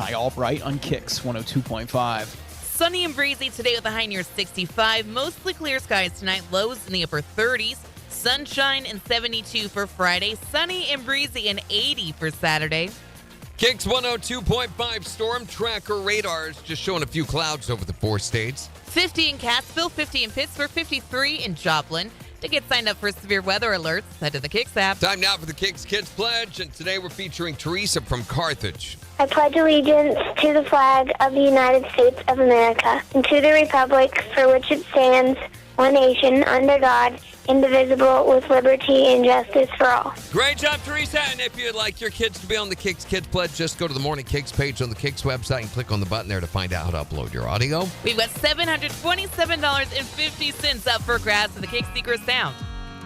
Hi, Albright on KIX 102.5. Sunny and breezy today with a high near 65. Mostly clear skies tonight, lows in the upper 30s. Sunshine and 72 for Friday. Sunny and breezy and 80 for Saturday. KIX 102.5 storm tracker radars just showing a few clouds over the 4 states. 50 in Catskill, 50 in Pittsburgh, 53 in Joplin. To get signed up for severe weather alerts, head to the KIX app. Time now for the KIX Kids Pledge, and today we're featuring Teresa from Carthage. I pledge allegiance to the flag of the United States of America and to the republic for which it stands, one nation, under God, indivisible, with liberty and justice for all. Great job, Teresa. And if you'd like your kids to be on the KIX Kids Pledge, just go to the Morning KIX page on the KIX website and click on the button there to find out how to upload your audio. We've got $727.50 up for grabs for the KIX Secret Sound.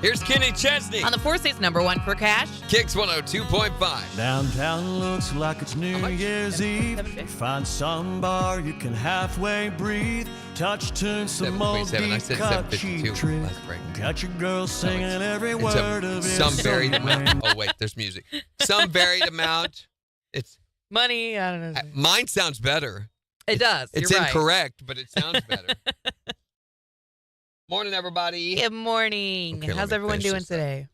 Here's Kenny Chesney On the 4 states, number 1 for cash. KIX 102.5. Downtown looks like it's New Year's Eve. Find some bar you can halfway breathe. Touch tune some old 7:27. I deep said cut 7:52 cheap trick. last break. Got your girl singing every It's word of it. some varied amount. somewhere. Oh, wait, there's music. Some varied amount. It's Money, I don't know. Mine sounds better. It does. It's You're right. incorrect, but it sounds better. Morning, everybody. Good morning. Okay, let How's me everyone finish doing this up. today?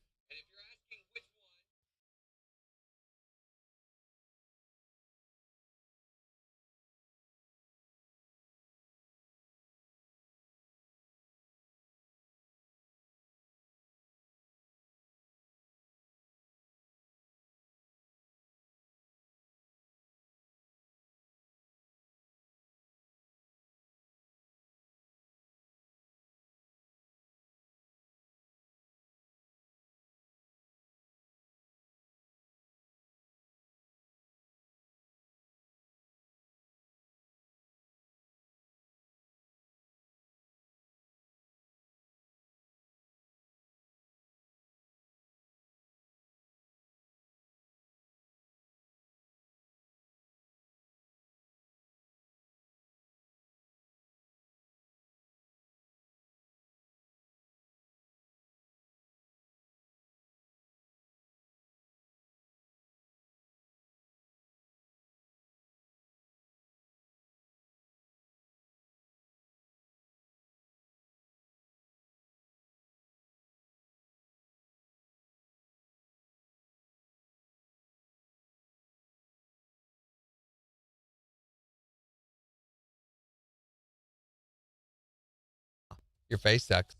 Your face sucks.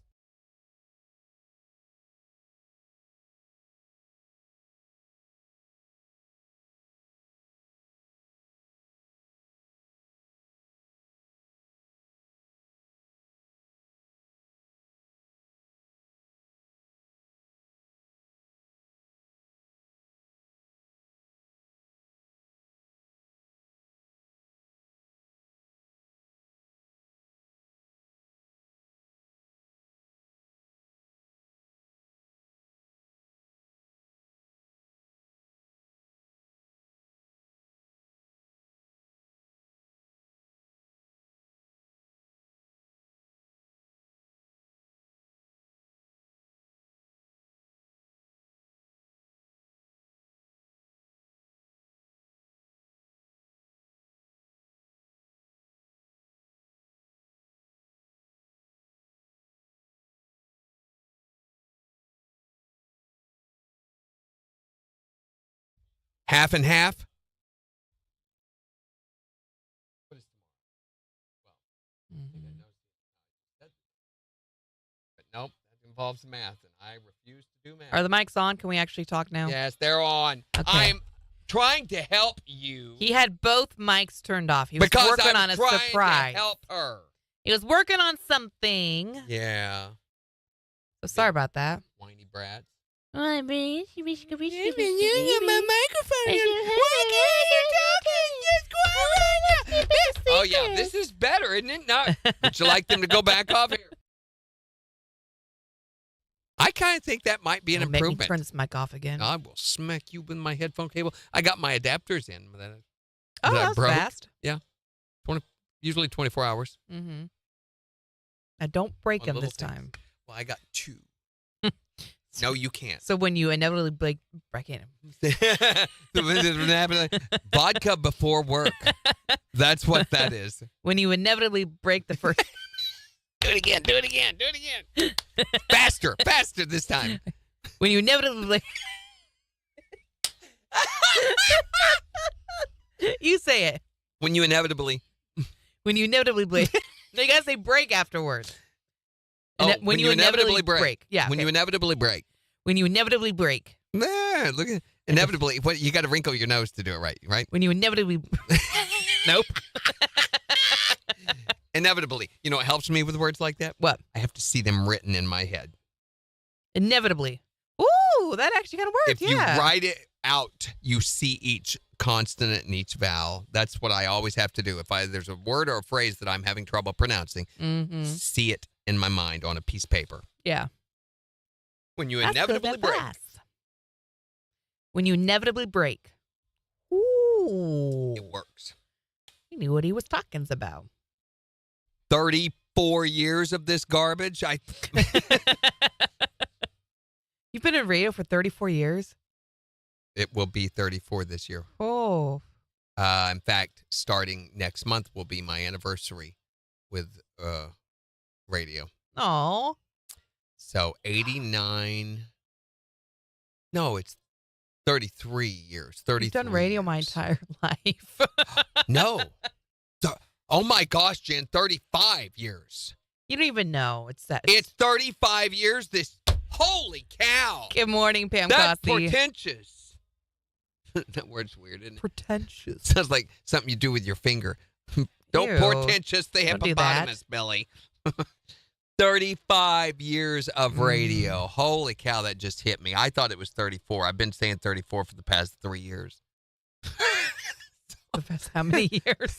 Half and half? What is tomorrow? But nope, that involves math, and I refuse to do math. Are the mics on? Can we actually talk now? Yes, they're on. Okay. I'm trying to help you. He had both mics turned off. He was because working I'm on a trying surprise. to help her. He was working on something. Yeah. So sorry about that. Whiny brats. You got my microphone. Oh, yeah, this is better, isn't it? No. Would you like them to go back off here? I kind of think that might be an Make me improvement. turn this mic off again. I will smack you with my headphone cable. I got my adapters in. Oh, that that was broke. fast. Yeah. Usually 24 hours. Mm-hmm. I don't break One him little this thing. time. Well, I got 2. No, you can't. So when you inevitably break in. Vodka before work. That's what that is. When you inevitably break the first. Do it again. Do it again. Do it again. Faster. Faster this time. When you inevitably. You say it. When you inevitably. When you inevitably break. No, you got to say break afterwards. When you inevitably break. Yeah. Okay. When you inevitably break. When you inevitably break. Nah, look at inevitably. What you got to wrinkle your nose to do it right? When you inevitably. Nope. Inevitably. You know what helps me with words like that? What? I have to see them written in my head. Inevitably. Ooh, that actually kind of works. If you write it out, you see each consonant and each vowel. That's what I always have to do. If there's a word or a phrase that I'm having trouble pronouncing, see it in my mind on a piece of paper. Yeah. When you That's inevitably good, break. fast. When you inevitably break. Ooh. It works. He knew what he was talking about. 34 years of this garbage. You've been in radio for 34 years? It will be 34 this year. Oh. In fact, starting next month will be my anniversary with radio. Oh. So 89. No, it's 33 years. 33. You've done radio my entire life. No. Oh my gosh, Jen, 35 years. You don't even know. It's 35 years this. Holy cow. Good morning, Pam That's Cosby. pretentious. That word's weird, isn't it? Pretentious. Sounds like something you do with your finger. Don't Ew. portentous the Don't do hippopotamus, Billy. 35 years of radio. Holy cow, that just hit me. I thought it was 34. I've been saying 34 for the past 3 years. That's how many years?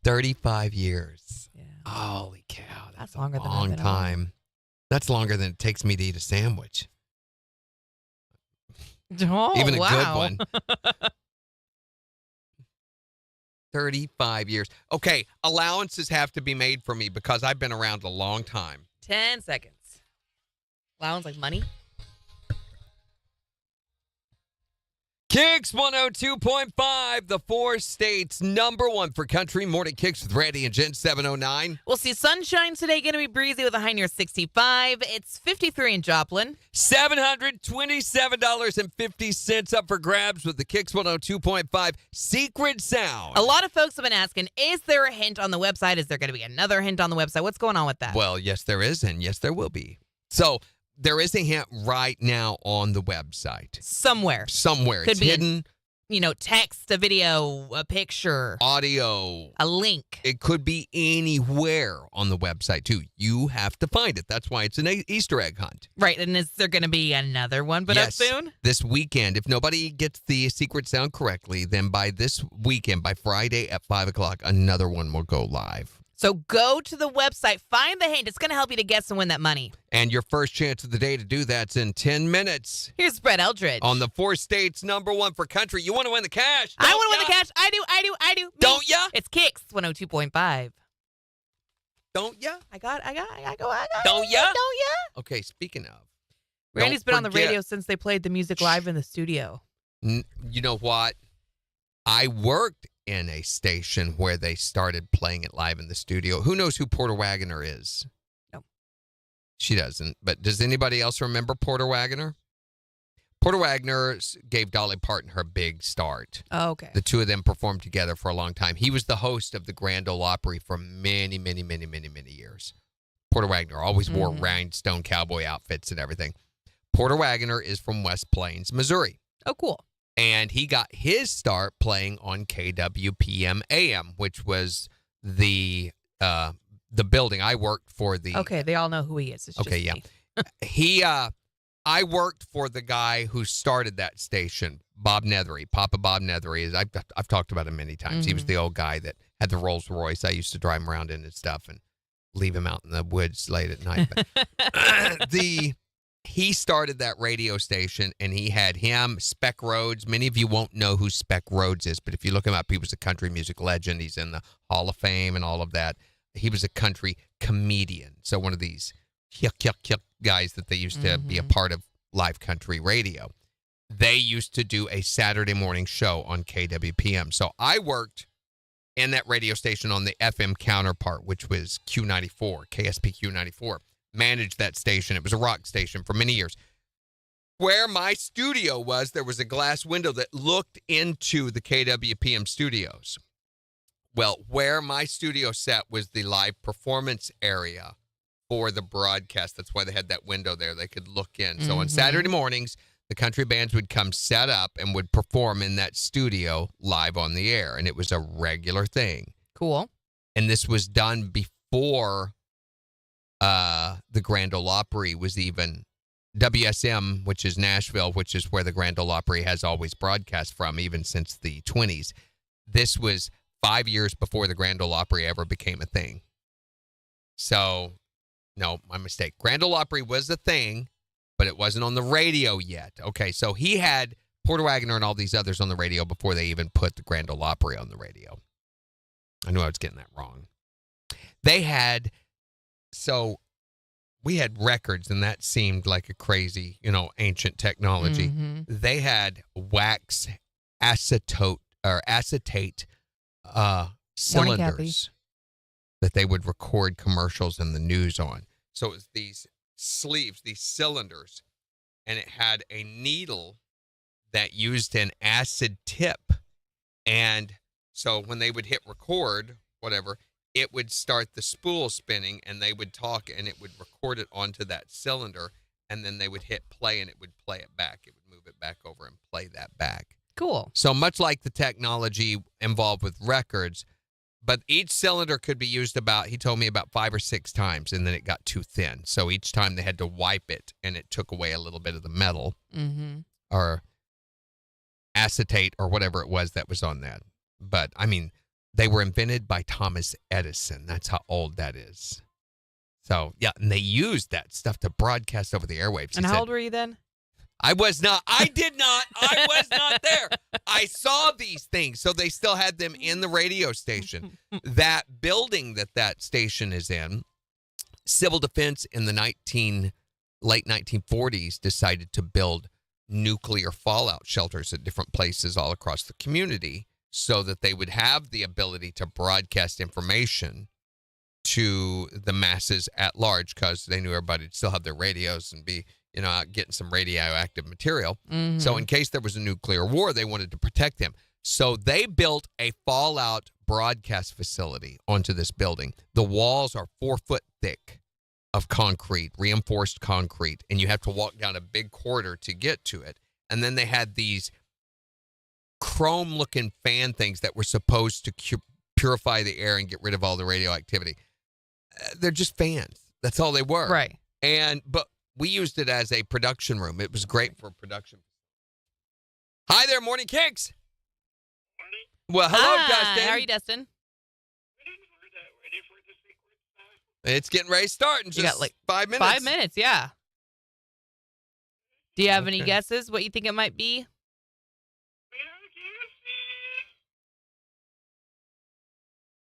35 years. Yeah. Holy cow. That's longer than I've long been on. time. That's longer than it takes me to eat a sandwich. Oh, Even a wow. good one. 35 years. Okay, allowances have to be made for me because I've been around a long time. 10 seconds. Allowance like money? KIX 102.5, the 4 states #1 for country. Morning KIX with Randy and Jen 709. We'll see sunshine today. Going to be breezy with a high near 65. It's 53 in Joplin. $727.50 up for grabs with the KIX 102.5 secret sound. A lot of folks have been asking, is there a hint on the website? Is there going to be another hint on the website? What's going on with that? Well, yes, there is, and yes, there will be. So there is a hint right now on the website. Somewhere. Somewhere. Could It's be hidden. Text, a video, a picture, Audio. a link. It could be anywhere on the website, too. You have to find it. That's why it's an Easter egg hunt. Right, and is there going to be another one put up soon? This weekend. If nobody gets the secret sound correctly, then by this weekend, by Friday at 5 o'clock, another one will go live. So go to the website, find the hint. It's going to help you to guess and win that money. And your first chance of the day to do that's in 10 minutes. Here's Brett Eldridge. On the 4 states #1 for country. You want to win the cash? I want to win the cash. I do. Me. Don't ya? It's KIX 102.5. Don't ya? I got. Don't ya? Don't ya? Okay, speaking of. Randy's don't been on the forget- radio since they played the music live in the studio. You know what? I worked in a station where they started playing it live in the studio. Who knows who Porter Wagoner is? No. She doesn't. But does anybody else remember Porter Wagoner? Porter Wagoner gave Dolly Parton her big start. Oh, okay. The two of them performed together for a long time. He was the host of the Grand Ole Opry for many, many, many, many, many years. Porter Wagoner always wore rhinestone cowboy outfits and everything. Porter Wagoner is from West Plains, Missouri. Oh, cool. And he got his start playing on KWPM AM, which was the building. I worked for the. Okay, they all know who he is. It's Okay, just yeah. me. I worked for the guy who started that station, Bob Nethery. Papa Bob Nethery. I've talked about him many times. He was the old guy that had the Rolls Royce. I used to drive him around in and stuff and leave him out in the woods late at night. But he started that radio station, and he had him, Spec Rhodes. Many of you won't know who Spec Rhodes is, but if you look him up, he was a country music legend. He's in the Hall of Fame and all of that. He was a country comedian. So one of these yuck, yuck, yuck guys that they used to be a part of live country radio. They used to do a Saturday morning show on KWPM. So I worked in that radio station on the FM counterpart, which was Q94, KSPQ 94. Managed that station. It was a rock station for many years. Where my studio was, there was a glass window that looked into the KWPM studios. Well, where my studio sat was the live performance area for the broadcast. That's why they had that window there. They could look in. So on Saturday mornings, the country bands would come set up and would perform in that studio live on the air. And it was a regular thing. Cool. And this was done before the Grand Ole Opry was even WSM, which is Nashville, which is where the Grand Ole Opry has always broadcast from, even since the 20s. This was 5 years before the Grand Ole Opry ever became a thing. So, no, my mistake. Grand Ole Opry was a thing, but it wasn't on the radio yet. Okay, so he had Porter Wagoner and all these others on the radio before they even put the Grand Ole Opry on the radio. I knew I was getting that wrong. They had, so we had records, and that seemed like a crazy, ancient technology. They had wax acetate cylinders that they would record commercials and the news on. So it was these sleeves, these cylinders, and it had a needle that used an acid tip. And so when they would hit record, whatever, it would start the spool spinning, and they would talk, and it would record it onto that cylinder, and then they would hit play, and it would play it back. It would move it back over and play that back. Cool. So much like the technology involved with records, but each cylinder could be used he told me about 5 or 6 times, and then it got too thin. So each time they had to wipe it, and it took away a little bit of the metal or acetate or whatever it was that was on that. But, I mean, they were invented by Thomas Edison. That's how old that is. So, yeah, and they used that stuff to broadcast over the airwaves. And how old were you then? I was not. I did not. I was not there. I saw these things. So they still had them in the radio station. That building that station is in, Civil Defense in the late 1940s decided to build nuclear fallout shelters at different places all across the community so that they would have the ability to broadcast information to the masses at large, because they knew everybody would still have their radios and be out getting some radioactive material. So in case there was a nuclear war, they wanted to protect them. So they built a fallout broadcast facility onto this building. The walls are 4 foot thick of concrete, reinforced concrete, and you have to walk down a big corridor to get to it. And then they had these chrome-looking fan things that were supposed to purify the air and get rid of all the radioactivity. They're just fans. That's all they were. Right. But we used it as a production room. It was great for production. Hi there, Morning Kicks. Well, hello, Dustin. How are you, Dustin? It's getting ready to start in just you got like 5 minutes. 5 minutes, yeah. Do you have any guesses what you think it might be?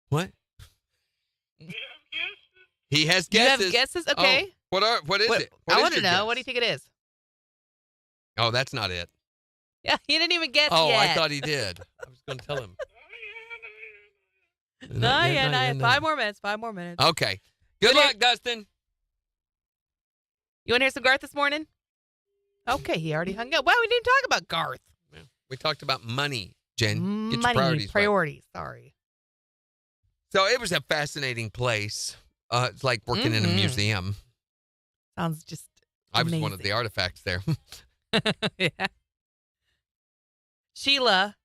What? He has guesses. You have guesses? Okay. Oh, what is it? I want to know. What do you think it is? Oh, that's not it. Yeah, he didn't even guess Oh, yet. I thought he did. I was going to tell him. Not yet. 5 more minutes. 5 more minutes. Okay. Good luck, Dustin. You want to hear some Garth this morning? Okay, he already hung up. Well, we didn't talk about Garth. Yeah. We talked about money, Jen. Get Money, your priorities. Sorry. So it was a fascinating place. It's like working in a museum. Sounds just I was amazing. one of the artifacts there. Yeah. Sheila,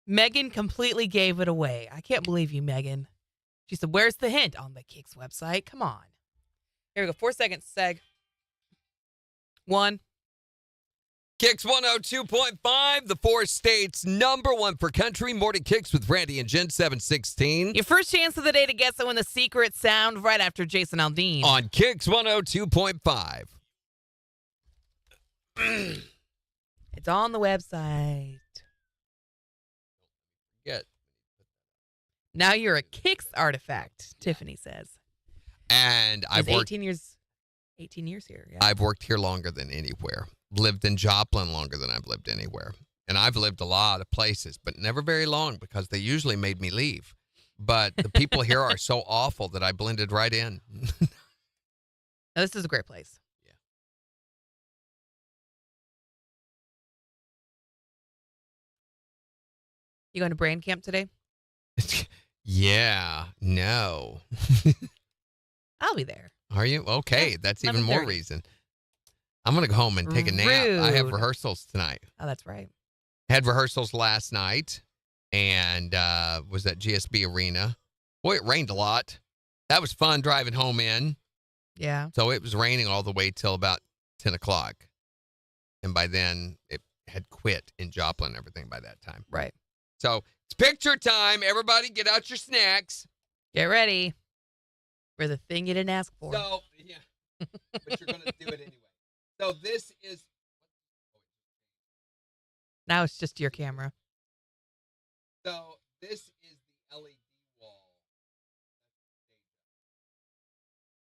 Megan completely gave it away. I can't believe you, Megan. She said, where's the hint? On the KIX website. Come on. Here we go. 4 seconds, Seg. 1. KIX 102.5, the 4 states #1 for country. Morning KIX with Randy and Jen, 716. Your first chance of the day to guess and win the secret sound right after Jason Aldean. On KIX 102.5. It's on the website. Good. Now you're a KIX artifact, Tiffany says. And He's 18 years. 18 years here. Yeah. I've worked here longer than anywhere. Lived in Joplin longer than I've lived anywhere. And I've lived a lot of places, but never very long because they usually made me leave. But the people here are so awful that I blended right in. Now, this is a great place. Yeah. You going to brand camp today? Yeah. No. I'll be there. Are you? Okay. Yeah, That's even more 11:30. reason. I'm going to go home and take a nap. I have Rude. rehearsals tonight. Oh, that's right. Had rehearsals last night and was at GSB Arena. Boy, it rained a lot. That was fun driving home in. Yeah. So it was raining all the way till about 10 o'clock. And by then, it had quit in Joplin and everything by that time. Right. So it's picture time. Everybody get out your snacks. Get ready for the thing you didn't ask for. So, yeah. But you're going to do it anyway. So this is... Now it's just your camera. So this is the LED wall.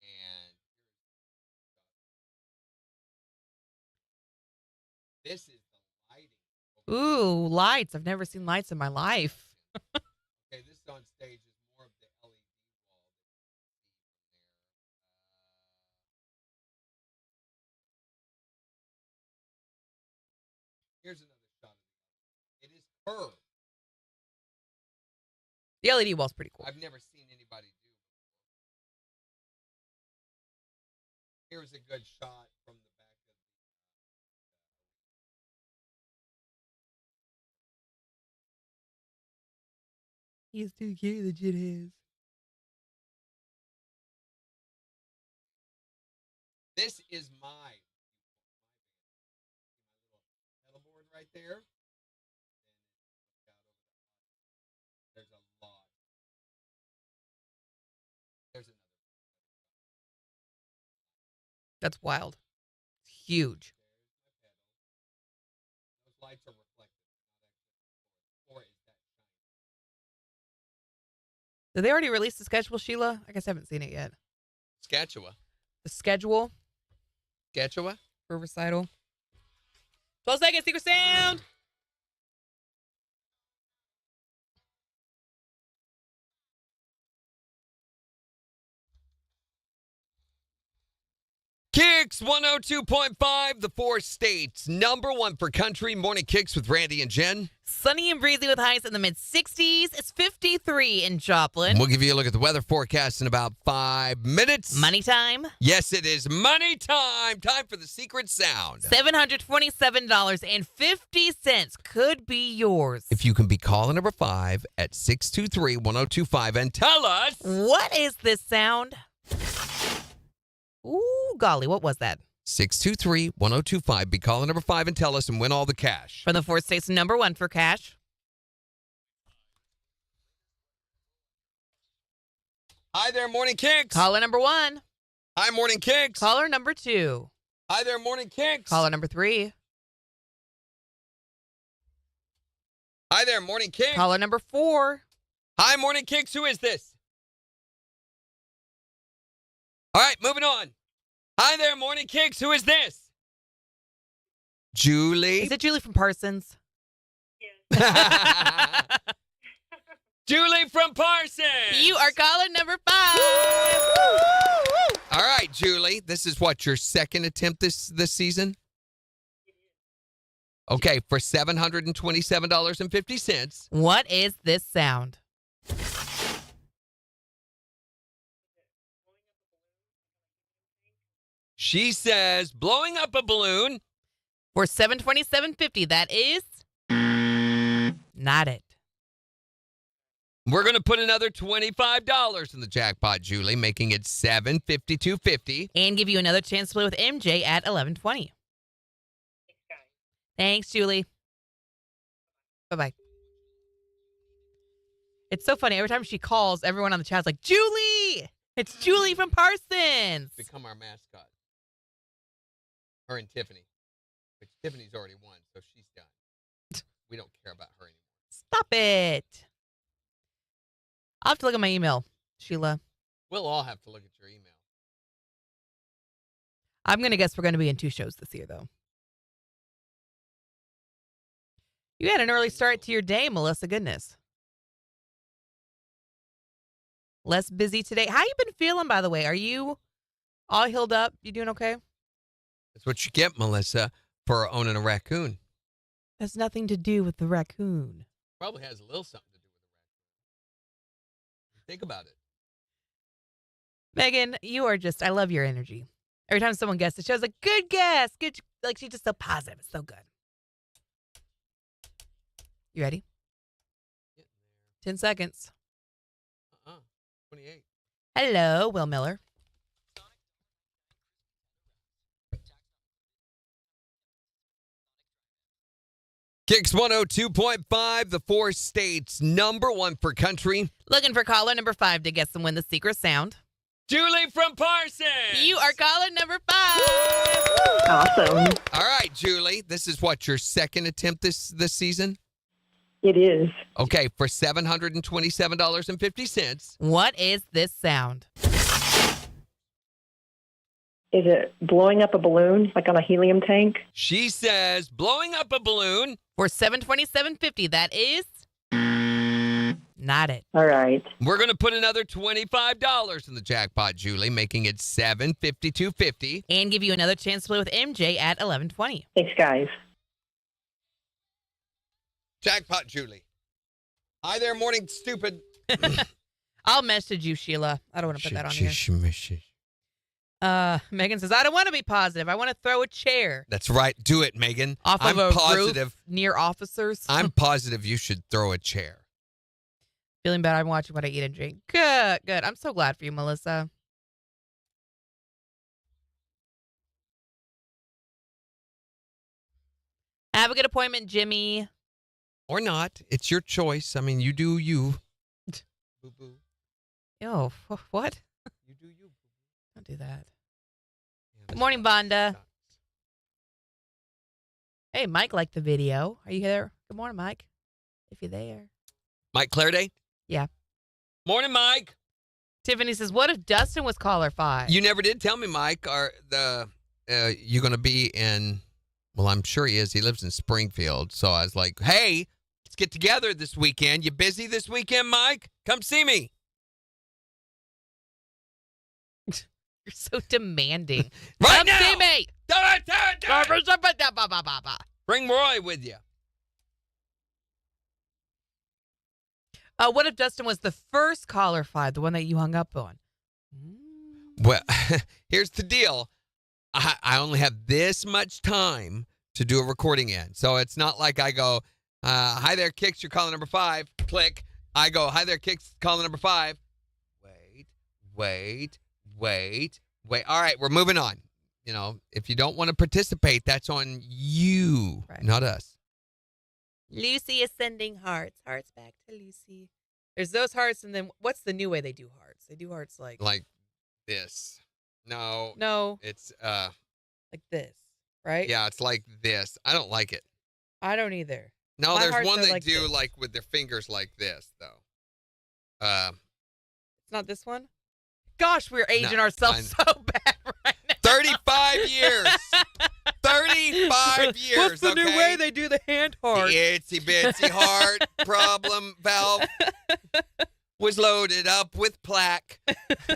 And this is the lighting. Ooh, lights. I've never seen lights in my life. Okay, this on stage is more of the LED wall. Here's another shot of it. It is curved. The LED wall's pretty cool. I've never seen anybody do it. Here's a good shot from the back of He's too cute, the jit is. This is my little pedal board right there. There's a lot. There's another. That's wild. It's huge. Those lights are reflective. Or is that shiny? Did they already release the schedule, Sheila? I guess I haven't seen it yet. Scatula. The schedule Scatula? for recital. 12 seconds, secret sound. KIX 102.5, the four states. Number one for country. Morning KIX with Randy and Jen. Sunny and breezy with highs in the mid-60s. It's 53 in Joplin. We'll give you a look at the weather forecast in about 5 minutes. Money time. Yes, it is money time. Time for the secret sound. $727.50 could be yours. If you can be caller number 5 at 623-1025 and tell us. What is this sound? Ooh, golly, what was that? 623-1025. Be caller number 5 and tell us and win all the cash. From the four states, number one for cash. Hi there, Morning KIX. Caller number one. Hi, Morning KIX. Caller number two. Hi there, Morning KIX. Caller number three. Hi there, Morning KIX. Caller number four. Hi, Morning KIX. Who is this? All right, moving on. Hi there, Morning KIX. Who is this? Julie. Is it Julie from Parsons? Julie from Parsons. You are caller number 5. All right, Julie. This is what, your second attempt this season? Okay, for $727.50. What is this sound? She says, blowing up a balloon. For $727.50, that is not it. We're going to put another $25 in the jackpot, Julie, making it $752.50. And give you another chance to play with MJ at 11:20. Thanks, Julie. Bye-bye. It's so funny. Every time she calls, everyone on the chat's like, Julie! It's Julie from Parsons. Become our mascot. Her and Tiffany. Which Tiffany's already won, so she's done. We don't care about her anymore. Stop it. I'll have to look at my email, Sheila. We'll all have to look at your email. I'm going to guess we're going to be in 2 shows this year, though. You had an early start to your day, Melissa. Goodness. Less busy today. How you been feeling, by the way? Are you all healed up? You doing okay? That's what you get, Melissa, for owning a raccoon. Has nothing to do with the raccoon. Probably has a little something to do with the raccoon. Think about it. Megan, you are just, I love your energy. Every time someone guesses, she was like, good guess. Good. Like, she's just so positive. It's so good. You ready? 10 seconds. 28. Hello, Will Miller. KIX 102.5, the 4 states, #1 for country. Looking for caller number 5 to guess and win the secret sound. Julie from Parsons. You are caller number 5. Awesome. All right, Julie. This is what, your second attempt this season? It is. Okay, for $727.50. What is this sound? Is it blowing up a balloon like on a helium tank? She says blowing up a balloon. For $727.50, that is not it. All right. We're going to put another $25 in the jackpot, Julie, making it $752.50. And give you another chance to play with MJ at 11:20. Thanks, guys. Jackpot, Julie. Hi there, morning stupid. I'll message you, Sheila. I don't want to put that on here. Megan says, I don't want to be positive. I want to throw a chair That's right. Do it, Megan. off I'm of a positive. roof near officers. I'm positive you should throw a chair. Feeling better. I'm watching what I eat and drink. Good, good. I'm so glad for you, Melissa. Have a good appointment, Jimmy. Or not. It's your choice. I mean, you do you. Boo-boo. Oh, what? You do you. Don't do that. Yeah, Good morning, Vonda. Hey, Mike liked the video. Are you there? Good morning, Mike. If you're there. Mike Clairday? Yeah. Morning, Mike. Tiffany says, what if Dustin was caller 5? You never did tell me, Mike. Are you going to be in? Well, I'm sure he is. He lives in Springfield. So I was like, hey, let's get together this weekend. You busy this weekend, Mike? Come see me. You're so demanding. Right Come now. see me. Do it. Bring Roy with you. What if Dustin was the first caller 5, the one that you hung up on? Well, here's the deal. I only have this much time to do a recording in. So it's not like I go, hi there, KIX, you're calling number 5. Click. I go, hi there, KIX, calling number 5. Wait. All right, we're moving on. You know, if you don't want to participate, that's on you, Right. not us. Lucy is sending hearts. Hearts back to Lucy. There's those hearts, and then what's the new way they do hearts? They do hearts like this. No. no, It's, like this, right? yeah, it's like this. I don't like it. I don't either. No, My there's hearts one are they like do this. like with their fingers like this, though. It's not this one. Gosh, we're aging ourselves so bad right now. 35 years. 35 years. What's the new way they do the hand heart? The itsy bitsy heart problem valve was loaded up with plaque.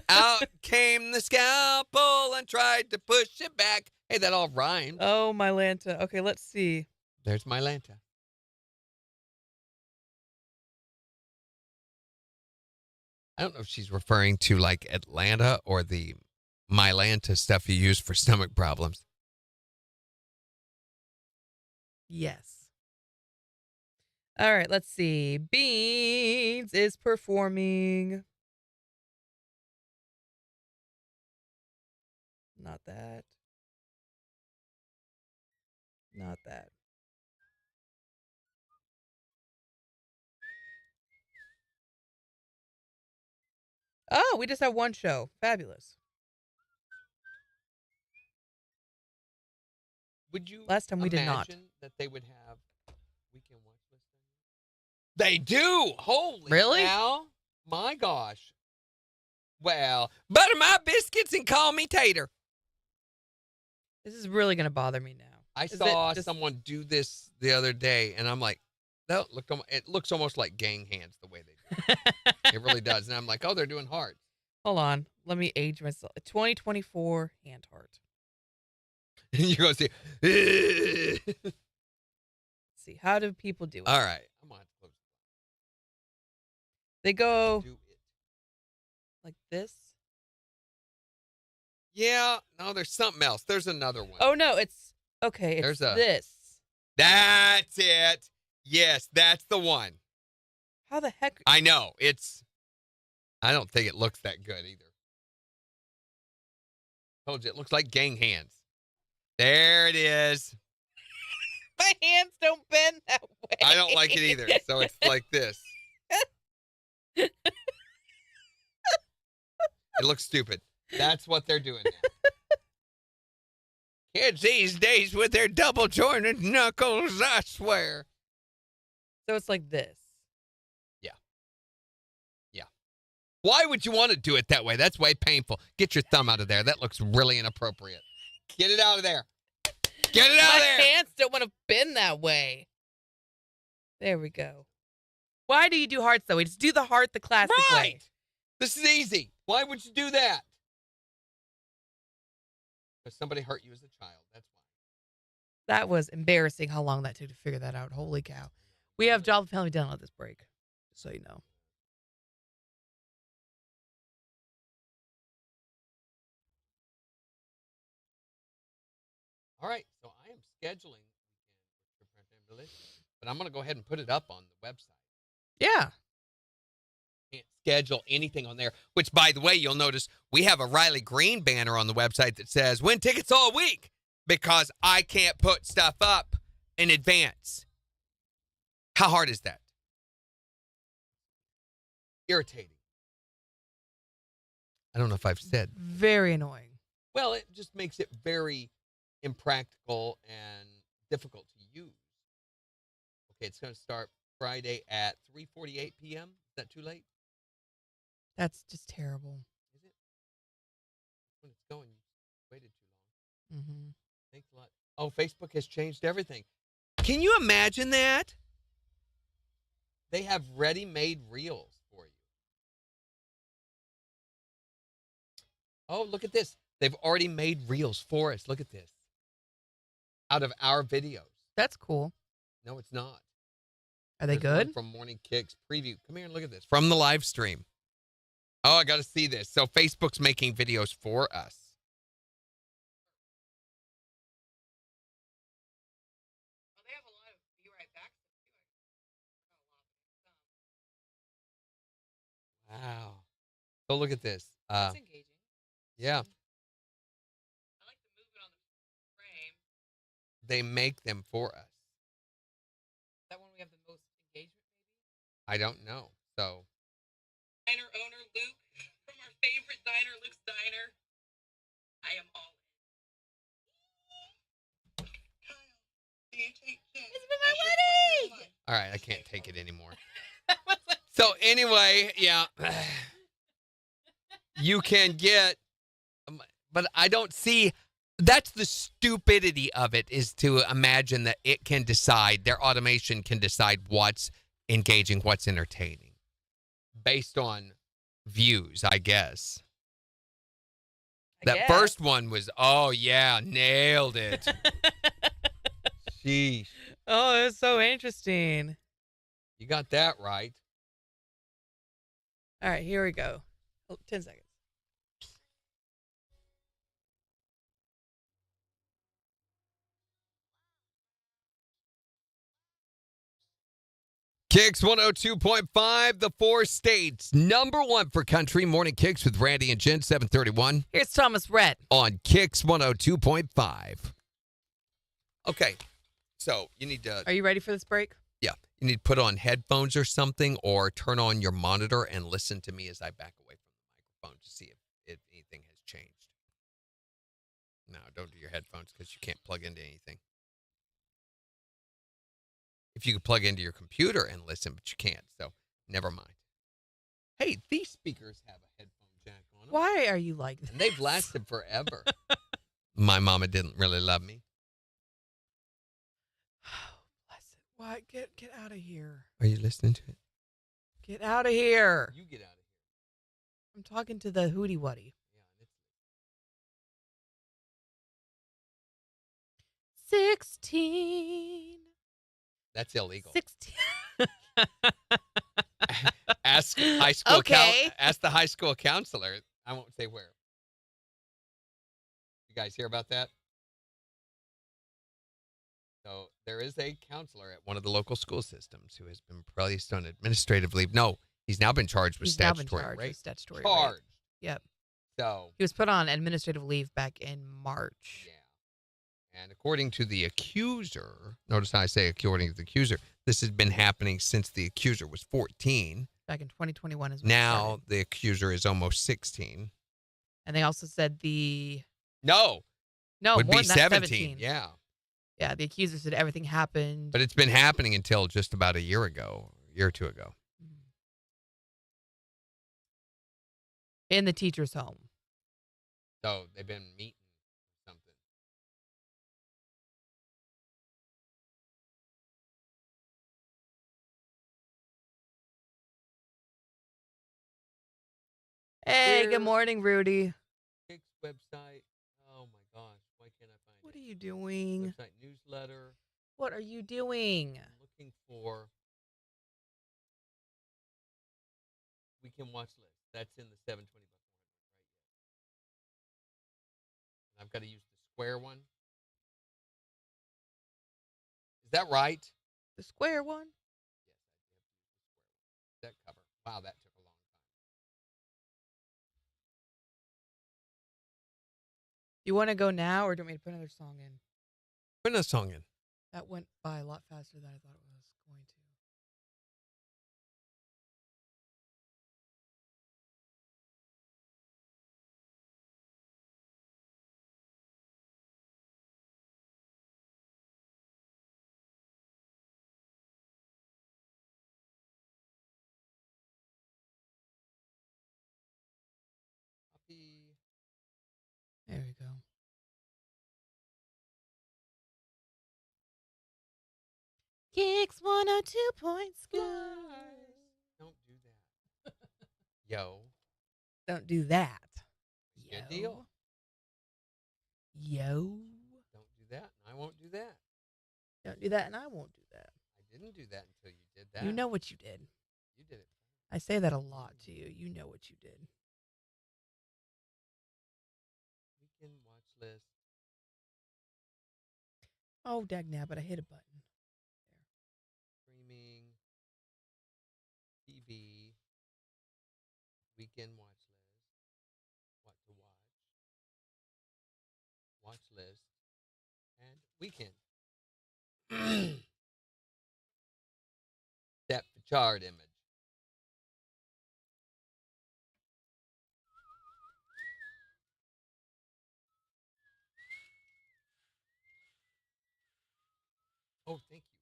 Out came the scalpel and tried to push it back. Hey, that all rhymes. Oh, my Lanta. Okay, let's see. There's my Lanta. I don't know if she's referring to like Atlanta or the Mylanta stuff you use for stomach problems. Yes. All right, let's see. Beans is performing. Not that. Not that. Oh, we just have one show. Fabulous. Would you Last time we did not. imagine that they would have weekend watch list? They do. Holy Really? cow. My gosh. Well, butter my biscuits and call me Tater. This is really going to bother me now. I Is saw it just- someone do this the other day, and I'm like, that look. It looks almost like gang hands the way they do it. It really does. And I'm like, oh, they're doing hearts. Hold on. Let me age myself. 2024 hand heart. And you're going to see. Let's see. How do people do it? All right. I'm going to have to close They go do it. like this. Yeah. No, there's something else. There's another one. Oh, no. It's okay. It's There's a- this. That's it. Yes, that's the one. How the heck? I know. I don't think it looks that good either. Told you, it looks like gang hands. There it is. My hands don't bend that way. I don't like it either. So it's like this. It looks stupid. That's what they're doing now. Kids these days with their double jointed knuckles, I swear. So it's like this. Why would you want to do it that way? That's way painful. Get your thumb out of there. That looks really inappropriate. Get it out of there. Get it out of My there. hands don't want to bend that way. There we go. Why do you do hearts, though? We just do the heart the classic way. Right. This is easy. Why would you do that? Because somebody hurt you as a child. That's why. That was embarrassing how long that took to figure that out. Holy cow. We have job family done at this break, just so you know. All right. So I am scheduling but I'm going to go ahead and put it up on the website. Yeah. Can't schedule anything on there, which, by the way, you'll notice we have a Riley Green banner on the website that says win tickets all week because I can't put stuff up in advance. How hard is that? Irritating. I don't know if I've said. Very annoying. Well, it just makes it very impractical and difficult to use. Okay, it's going to start Friday at 3:48 p.m. Is that too late? That's just terrible. Is it? When it's going, you waited too long. Mm-hmm. Thanks a lot. Oh, Facebook has changed everything. Can you imagine that? They have ready-made reels for you. Oh, look at this. They've already made reels for us. Look at this. Out of our videos. That's cool. No, it's not. Are they There's one good? from Morning Kicks preview. Come here and look at this. From the live stream. Oh, I got to see this. So Facebook's making videos for us. Oh, they have a lot of Be Right Back. Wow. So look at this. That's engaging. Yeah. I like to move it on the frame. They make them for us. Is that when we have the most engagement, maybe? I don't know. So Diner owner Luke from our favorite diner, Luke's Diner. I am all in. Kyle, do you take this? It's been my wedding! all right, I can't take it anymore. So anyway, yeah. You can get, but I don't see, that's the stupidity of it, is to imagine that it can decide, their automation can decide what's engaging, what's entertaining, based on views, I guess. That first one was, oh yeah, nailed it. Sheesh. Oh, it's so interesting. You got that right. All right, here we go. 10 seconds. KIX 102.5, the four states. Number one for country. Morning Kicks with Randy and Jen, 731. Here's Thomas Rhett. On KIX 102.5. Okay, so you need to, Are you ready for this break? yeah, you need to put on headphones or something, or turn on your monitor and listen to me as I back away from the microphone to see if anything has changed. No, don't do your headphones because you can't plug into anything. If you could plug into your computer and listen, but you can't, so never mind. Hey, these speakers have a headphone jack on them. Why are you like this? And they've lasted forever. my mama didn't really love me. Bless it. What? Get out of here. Are you listening to it? Get out of here. You get out of here. I'm talking to the Hootie Wuddy. 16. That's illegal. 16. Ask high school. Okay. Ask the high school counselor. I won't say where. You guys hear about that? So there is a counselor at one of the local school systems who has been placed on administrative leave. No, he's now been charged with statutory rape. Statutory Charged. rape. Yep. So He was put on administrative leave back in March. yeah. And according to the accuser, notice how I say according to the accuser, this has been happening since the accuser was 14. Back in 2021 is when it Now started. the accuser is almost 16. And they also said the No, no would more be than that, 17. Yeah. Yeah, the accuser said everything happened. But it's been happening until just about a year or two ago. In the teacher's home. So they've been meeting something. Hey, Here. good morning, Rudy. KIX website. Oh my gosh, why can't I find What it? are you doing? Website newsletter. What are you doing? I'm looking for weekend watch list. That's in the 720 buck right. I've got to use the square one. Is that right? The square one? Yes, I have to use the square one. That cover. Wow, that took a long time. You want to go now, or do you want me to put another song in? Put a song in. That went by a lot faster than I thought it was going to. Copy. There we go. KIX 102 points. Don't do that. Yo. Don't do that. Good deal. Yo. Don't do that, and I won't do that. Don't do that, and I won't do that. I didn't do that until you did that. You know what you did. You did it. I say that a lot to you. You know what you did. Weekend watch list. Oh, dagnabbit, I hit a button. Streaming. TV. Weekend watch list. What to watch. Watch list. And weekend. Depth of chart image. Oh, thank you.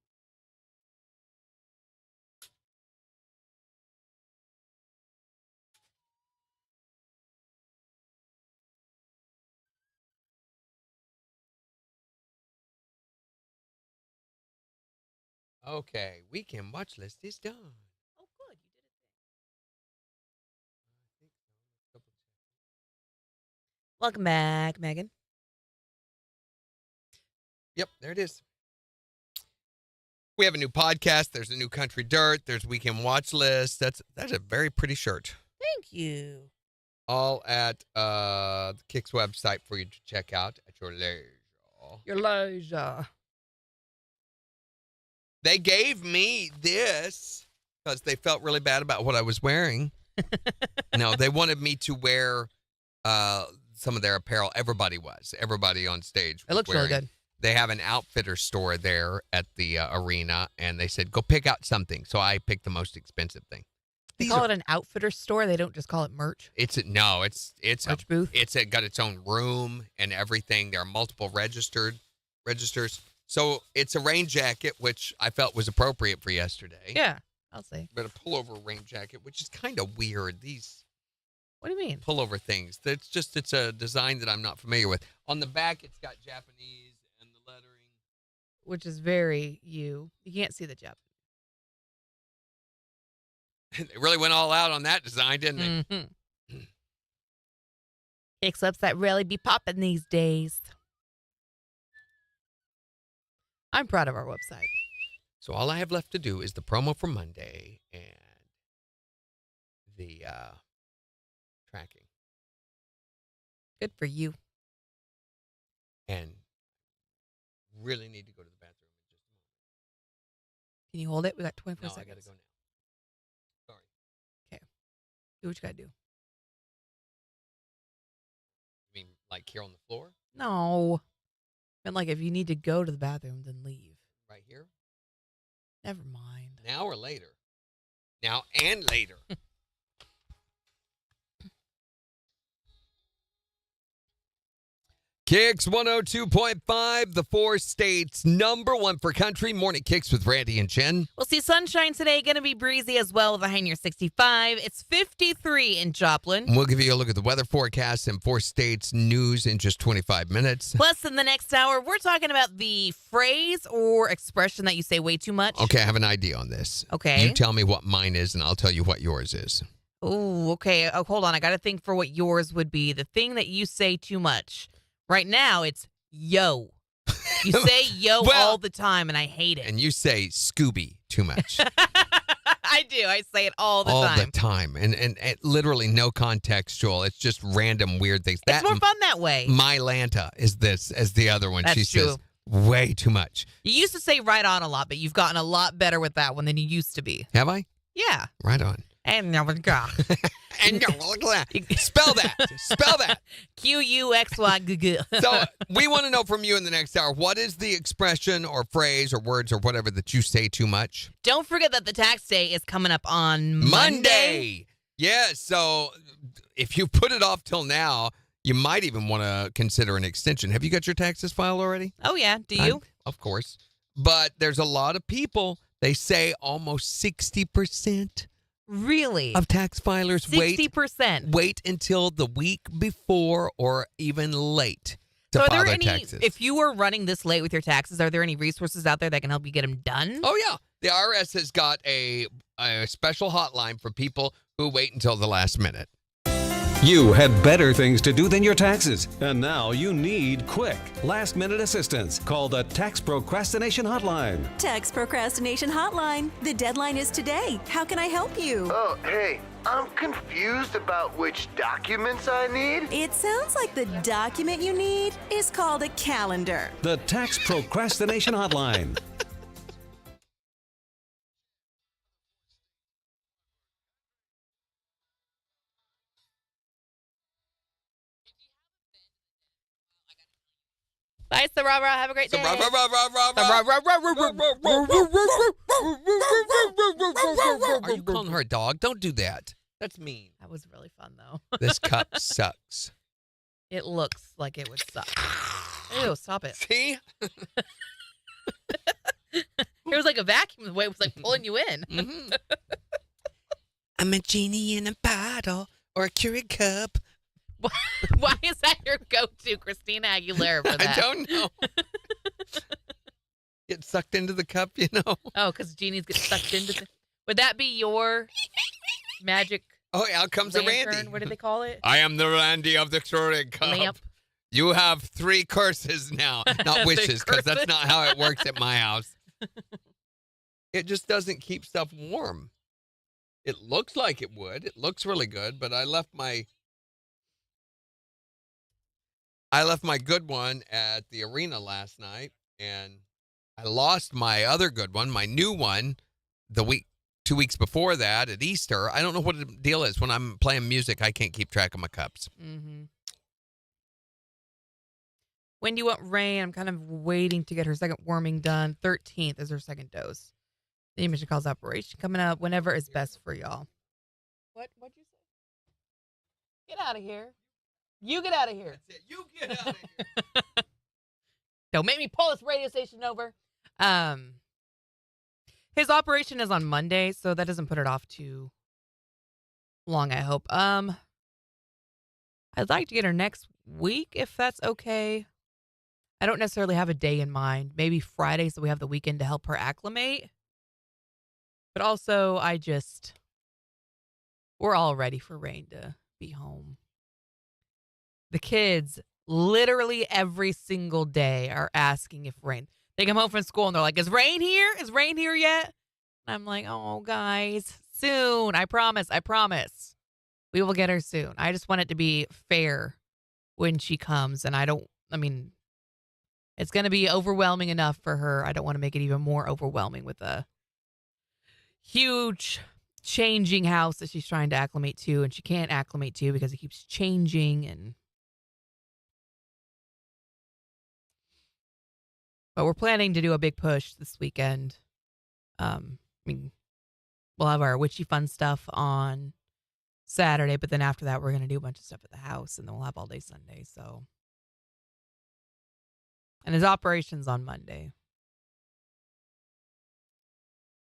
Okay, weekend watch list is done. Oh, good. You did it. I think so. Let's double check. Welcome back, Megan. Yep, there it is. We have a new podcast. There's a new Country Dirt. There's weekend watch list. That's a very pretty shirt. Thank you. All at the KIX website for you to check out at your leisure. Your leisure. They gave me this because they felt really bad about what I was wearing. No, they wanted me to wear some of their apparel. Everybody on stage was It looks really wearing. good. They have an outfitter store there at the arena, and they said, go pick out something. So I picked the most expensive thing. They call it an outfitter store. They don't just call it merch. It's Merch booth. It's got its own room and everything. There are multiple registers. So it's a rain jacket, which I felt was appropriate for yesterday. Yeah, I'll say. But a pullover rain jacket, which is kind of weird. What do you mean? pullover things. It's a design that I'm not familiar with. On the back, it's got Japanese and the lettering. Which is very you. You can't see the Japanese. They really went all out on that design, didn't they? Mm-hmm. KIX website really be popping these days. I'm proud of our website. So all I have left to do is the promo for Monday and the tracking. Good for you. And really need to go to the bathroom in just a moment. Can you hold it? We got 24 No, I seconds. got to go now. Sorry. Do what you gotta do. I mean, like here on the floor? No. And like if you need to go to the bathroom, then leave. Right here? Never mind. Now or later? Now and later. KIX 102.5, the 4 states #1 for country. Morning KIX with Randy and Jen. We'll see sunshine today. Going to be breezy as well with a high near 65. It's 53 in Joplin. And we'll give you a look at the weather forecast and 4 states news in just 25 minutes. Plus, in the next hour, we're talking about the phrase or expression that you say way too much. Okay, I have an idea on this. Okay. You tell me what mine is, and I'll tell you what yours is. Oh, okay. Oh, hold on. I got to think for what yours would be. The thing that you say too much. Right now, it's yo. You say yo Well, all the time, and I hate it. And you say Scooby too much. I do. I say it all the all time. the time. And literally no contextual. It's just random weird things. It's more fun that way. Mylanta is this as the other one. That's she true. says way too much. You used to say right on a lot, but you've gotten a lot better with that one than you used to be. Have I? Yeah. Right on. And now we go. And spell that. Spell that. QUXY. So we want to know from you in the next hour, what is the expression or phrase or words or whatever that you say too much? Don't forget that the tax day is coming up on Monday. Yeah, so if you put it off till now, you might even want to consider an extension. Have you got your taxes filed already? Oh, yeah. Do you? Of course. But there's a lot of people, they say almost 60% Really? of tax filers 60%. wait until the week before or even late to So are file there their any, taxes. if you were running this late with your taxes, are there any resources out there that can help you get them done? Oh, yeah. The IRS has got a special hotline for people who wait until the last minute. You had better things to do than your taxes, and now you need quick, last-minute assistance. Call the Tax Procrastination Hotline. Tax Procrastination Hotline. The deadline is today. How can I help you? Oh, hey, I'm confused about which documents I need. It sounds like the document you need is called a calendar. The Tax Procrastination Hotline. Bye, Sarara. Have a great day. Are you calling her a dog? Don't do that. That's mean. That was really fun, though. This cup sucks. It looks like it would suck. Ew, stop it. See? It was like a vacuum the way it was like pulling you in. Mm-hmm. I'm a genie in a bottle or a Keurig cup. Why is that your go-to, Christina Aguilera, for that? I don't know. Get sucked into the cup, you know? Oh, because genies get sucked into the... Would that be your magic Oh, out comes a lantern? Randy. What do they call it? I am the Randy of the Keurig cup. Lamp. You have 3 curses now. Not The wishes, because that's curses. not how it works at my house. It just doesn't keep stuff warm. It looks like it would. It looks really good, but I left my good one at the arena last night, and I lost my other good one, my new one, 2 weeks before that at Easter. I don't know what the deal is. When I'm playing music, I can't keep track of my cups. Mm-hmm. When do you want rain? I'm kind of waiting to get her second warming done. 13th is her second dose. The emission calls operation coming up whenever is best for y'all. What'd you say? Get out of here. You get out of here. That's it. You get out of here. Don't make me pull this radio station over. His operation is on Monday, so that doesn't put it off too long, I hope. I'd like to get her next week if that's okay. I don't necessarily have a day in mind. Maybe Friday so we have the weekend to help her acclimate. But also, we're all ready for Rain to be home. The kids literally every single day are asking if Rain. They come home from school and they're like, is Rain here? Is Rain here yet? And I'm like, oh, guys, soon. I promise. We will get her soon. I just want it to be fair when she comes. And it's going to be overwhelming enough for her. I don't want to make it even more overwhelming with a huge changing house that she's trying to acclimate to, and she can't acclimate to because it keeps changing. But we're planning to do a big push this weekend. We'll have our witchy fun stuff on Saturday, but then after that, we're going to do a bunch of stuff at the house, and then we'll have all day Sunday. And his operation's on Monday.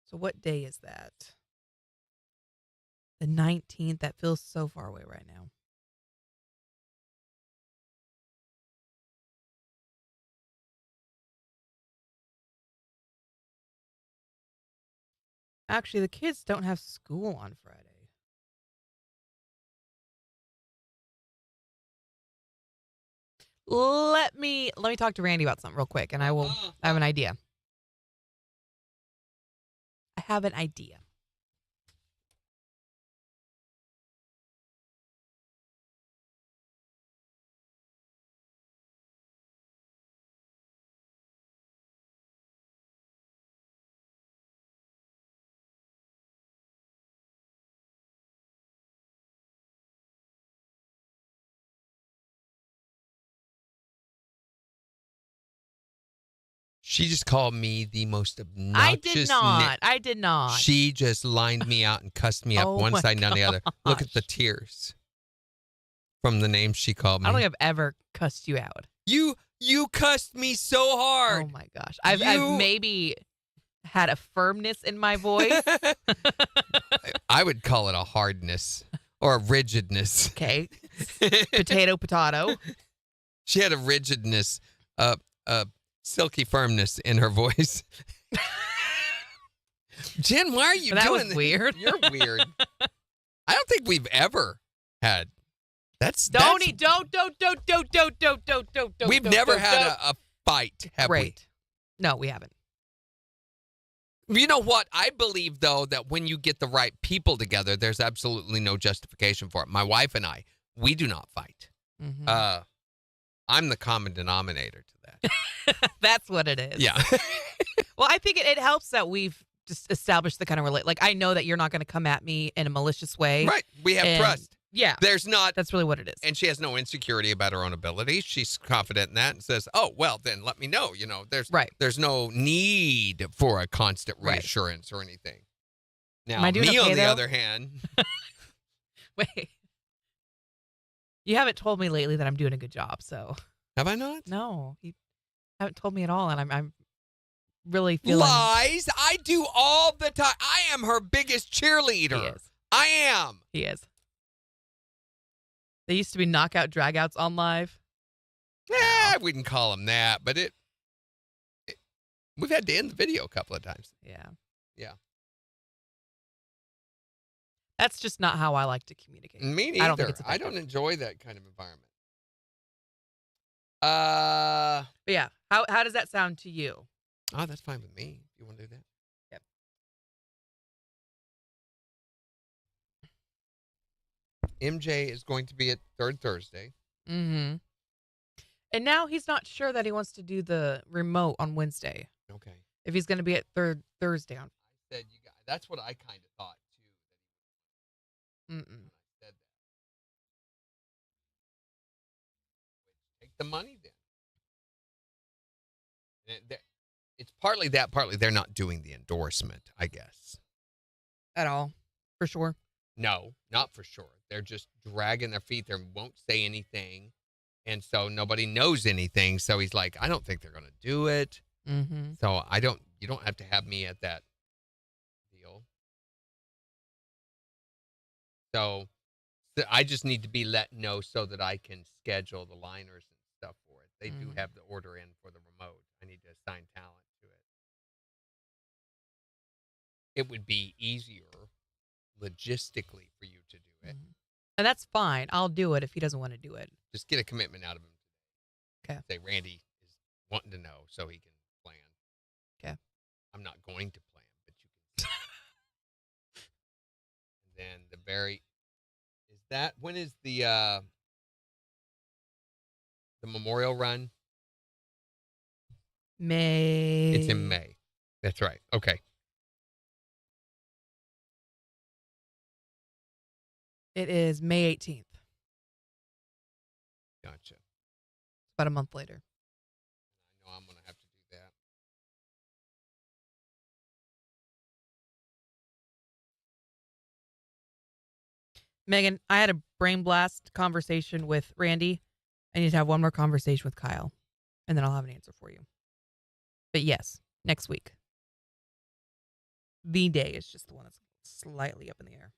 So what day is that? The 19th. That feels so far away right now. Actually, the kids don't have school on Friday. Let me talk to Randy about something real quick, and I have an idea. I have an idea. She just called me the most obnoxious. I did not. She just lined me out and cussed me up one side and on the other. Look at the tears from the name she called me. I don't think I've ever cussed you out. You cussed me so hard. Oh my gosh. I've maybe had a firmness in my voice. I would call it a hardness or a rigidness. Okay. Potato. She had a rigidness, silky firmness in her voice. Jen, why are you that doing was weird? You're weird. I don't think we've ever had. Don't. We've never had a fight, have we? No, we haven't. You know what? I believe, though, that when you get the right people together, there's absolutely no justification for it. My wife and I, we do not fight. Mm-hmm. I'm the common denominator to that. That's what it is. Yeah. Well, I think it helps that we've just established the kind of like I know that you're not going to come at me in a malicious way. Right. We have trust. Yeah. There's not. That's really what it is. And she has no insecurity about her own ability. She's confident in that and says, oh, well, then let me know. There's no need for a constant reassurance or anything. Now, me okay, on the though? other hand. Wait. You haven't told me lately that I'm doing a good job, so. Have I not? No. You haven't told me at all, and I'm really feeling. Lies. I do all the time. I am her biggest cheerleader. He is. I am. He is. They used to be knockout dragouts on live. Yeah, I wouldn't call them that, but we've had to end the video a couple of times. Yeah. Yeah. That's just not how I like to communicate. Me neither. I don't enjoy that kind of environment. But yeah, how does that sound to you? Oh, that's fine with me. If you want to do that. Yep. MJ is going to be at Third Thursday. Mm-hmm. And now he's not sure that he wants to do the remote on Wednesday. Okay. If he's going to be at Third Thursday on. I said that's what I kind of thought too. Mm-mm. I said that. Take the money then. And it's partly that, partly they're not doing the endorsement, I guess. At all, for sure. No, not for sure. They're just dragging their feet. They won't say anything. And so nobody knows anything. So he's like, I don't think they're going to do it. Mm-hmm. So you don't have to have me at that deal. So I just need to be let know so that I can schedule the liners and stuff for it. They do have the order in for the remote. I need to assign talent to it. It would be easier logistically for you to do it. And that's fine. I'll do it if he doesn't want to do it. Just get a commitment out of him. Okay. Say Randy is wanting to know so he can plan. Okay. I'm not going to plan, but you can. And then when is the Memorial Run? May. It's in May. That's right. Okay. It is May 18th. Gotcha. About a month later. I know I'm going to have to do that. Megan, I had a brain blast conversation with Randy. I need to have one more conversation with Kyle, and then I'll have an answer for you. But yes, next week. The day is just the one that's slightly up in the air.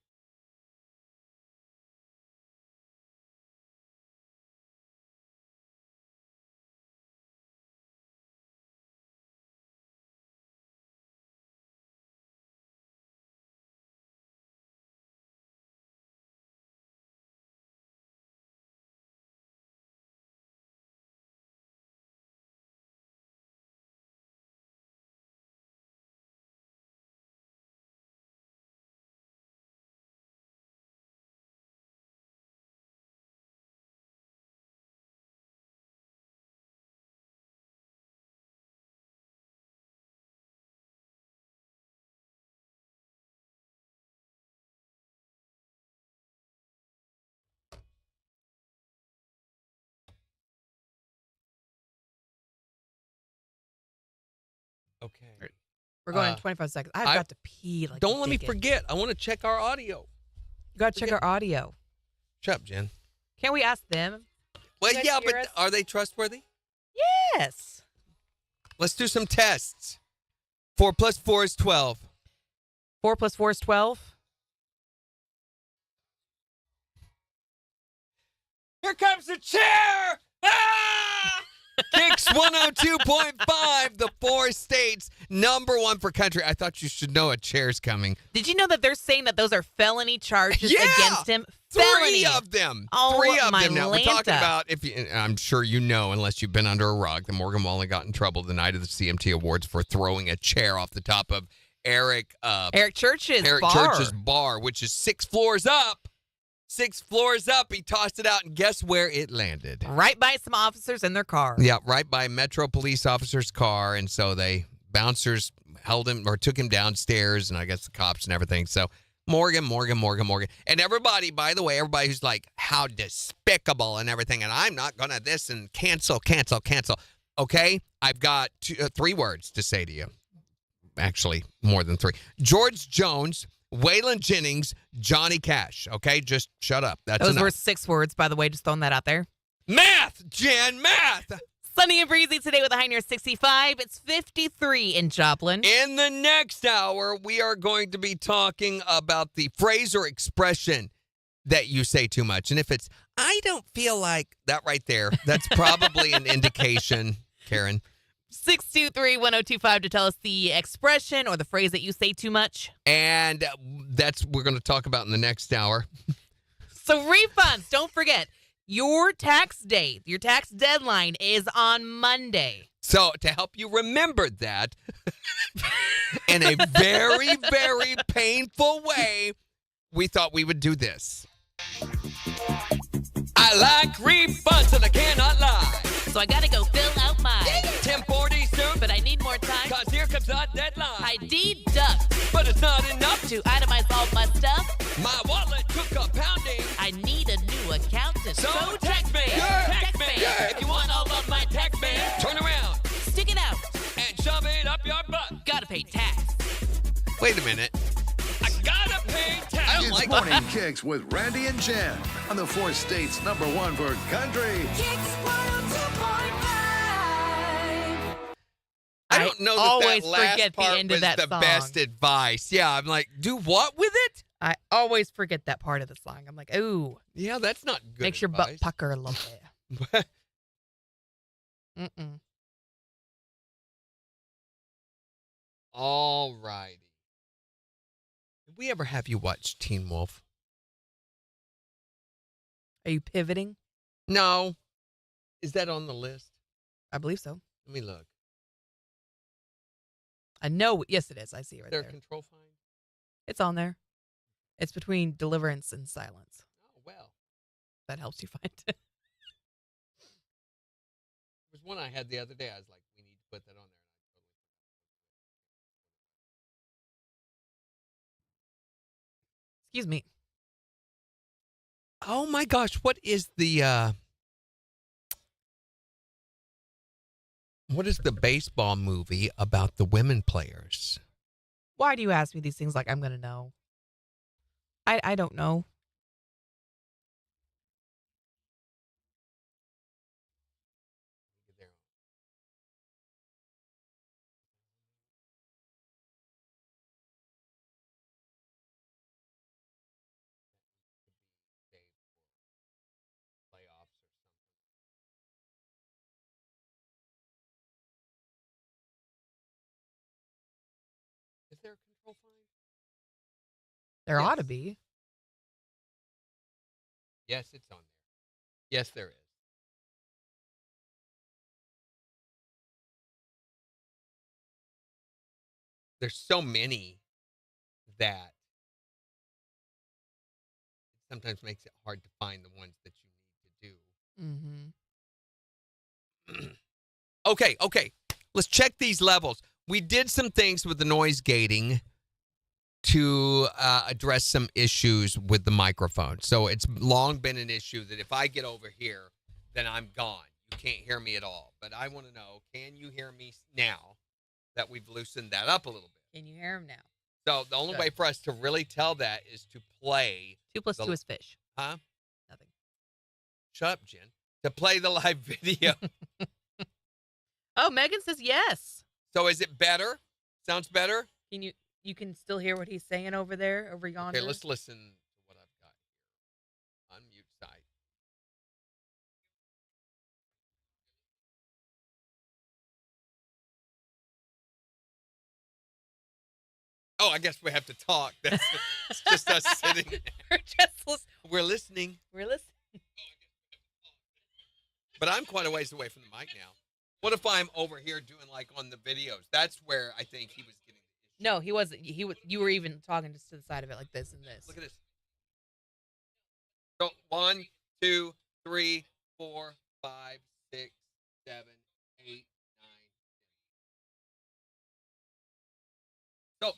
Okay. We're going in 25 seconds. I've got to pee. Like don't let me forget. I want to check our audio. You got to check our audio. Shut up, Jen. Can't we ask them? Well, You guys yeah, hear but us? are they trustworthy? Yes. Let's do some tests. 4 plus 4 is 12. 4 plus 4 is 12. Here comes the chair! Ah! KIX 102.5, the 4 states, #1 for country. I thought you should know a chair's coming. Did you know that they're saying that those are felony charges Yeah! against him? Felony. 3 of them. Oh, 3 of my them. Now, we're talking Lanta. about, I'm sure you know, unless you've been under a rug, that Morgan Wallen got in trouble the night of the CMT Awards for throwing a chair off the top of Eric Church's bar, which is 6 floors up. 6 floors up. He tossed it out, and guess where it landed? Right by some officers in their car. Yeah, right by a Metro police officer's car. And so bouncers held him or took him downstairs, and I guess the cops and everything. So Morgan. And everybody, by the way, everybody who's like, how despicable and everything, and I'm not going to this and cancel. Okay? I've got 3 words to say to you. Actually, more than 3. George Jones, Waylon Jennings, Johnny Cash. Okay, just shut up. That's Those enough. were 6 words, by the way. Just throwing that out there. Math, Jen, math. Sunny and breezy today with a high near 65. It's 53 in Joplin. In the next hour, we are going to be talking about the phrase or expression that you say too much. And if it's, I don't feel like that right there, that's probably an indication, Karen. 623-1025 to tell us the expression or the phrase that you say too much. And we're going to talk about in the next hour. So refunds, don't forget, your tax date, your tax deadline is on Monday. So to help you remember that in a very, very painful way, we thought we would do this. I like refunds and I cannot lie. So I got to go fill out my 1040 soon, but I need more time. cause here comes the deadline. I deduct But it's not enough. to itemize all my stuff. My wallet took a pounding. I need a new accountant. So text me. Text me. If you want all of my text me, turn around Stick it out. and shove it up your butt. Gotta pay tax. Wait a minute. I gotta pay tax. I don't It's like Morning Kicks with Randy and Jen on the 4 states #1 for country. KIX 102.5. I don't know that always that last forget the part end of was that the song. best advice. Yeah, I'm like, do what with it? I always forget that part of the song. I'm like, ooh, Yeah, that's not good. makes your butt advice. pucker a little bit. Mm-mm. All righty. Did we ever have you watch Teen Wolf? Are you pivoting? No. Is that on the list? I believe so. Let me look. I know. Yes, it is. I see it right Is there there. a control find? It's on there. It's between Deliverance and Silence. Oh, well. That helps you find it. There was one I had the other day. I was like, we need to put that on there. Excuse me. Oh my gosh, what is the baseball movie about the women players? Why do you ask me these things like I'm going to know? I don't know. Is there a control find? There Yes. ought to be. Yes, it's on there. Yes, there is. There's so many that it sometimes makes it hard to find the ones that you need to do. Mm-hmm. Okay. Let's check these levels. We did some things with the noise gating to address some issues with the microphone. So it's long been an issue that if I get over here, then I'm gone. You can't hear me at all. But I want to know, can you hear me now that we've loosened that up a little bit? Can you hear him now? So the only way for us to really tell that is to play. 2 + 2 is fish. Huh? Nothing. Shut up, Jen. To play the live video. Oh, Megan says yes. So is it better? Sounds better? Can you can still hear what he's saying over there, over yonder? Okay, let's listen to what I've got here. Unmute side. Oh, I guess we have to talk. It's just us sitting there. We're listening. We're listening. But I'm quite a ways away from the mic now. What if I'm over here doing like on the videos? That's where I think he was getting the issue. No, he wasn't. You were even talking just to the side of it like this and this. Look at this. So 1, 2, 3, 4, 5, 6, 7, 8, 9. So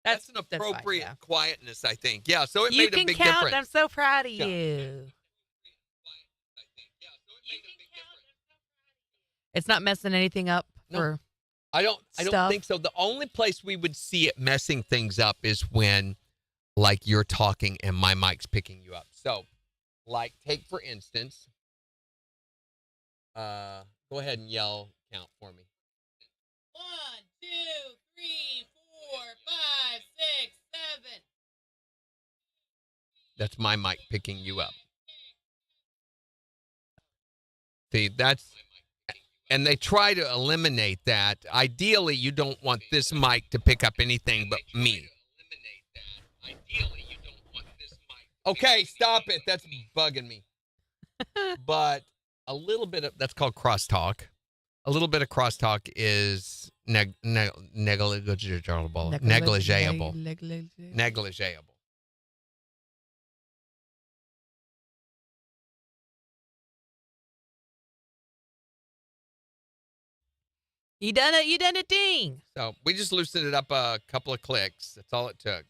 that's an appropriate fine, yeah. quietness, I think. Yeah, so it You made a can big count. difference. I'm so proud of Yeah. you. It's not messing anything up for. I don't stuff. think so. The only place we would see it messing things up is when like you're talking and my mic's picking you up. So, like take for instance, go ahead and yell count for me. 1, 2, 3, 4, 5, 6, 7. That's my mic picking you up. See, and they try to eliminate that. Ideally, you don't want this mic to pick up anything but me. Okay, stop it. That's bugging me. But a little bit of that's called crosstalk. A little bit of crosstalk is negligible. Negligible. You done it. You done a ding. So we just loosened it up a couple of clicks. That's all it took.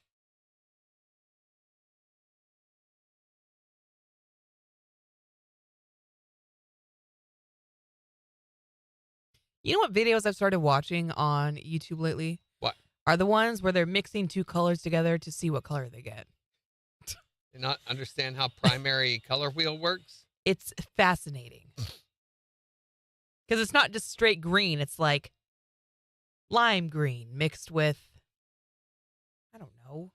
You know what videos I've started watching on YouTube lately? What? Are the ones where they're mixing 2 colors together to see what color they get. Do not understand how primary color wheel works? It's fascinating. Because it's not just straight green. It's like lime green mixed with, I don't know,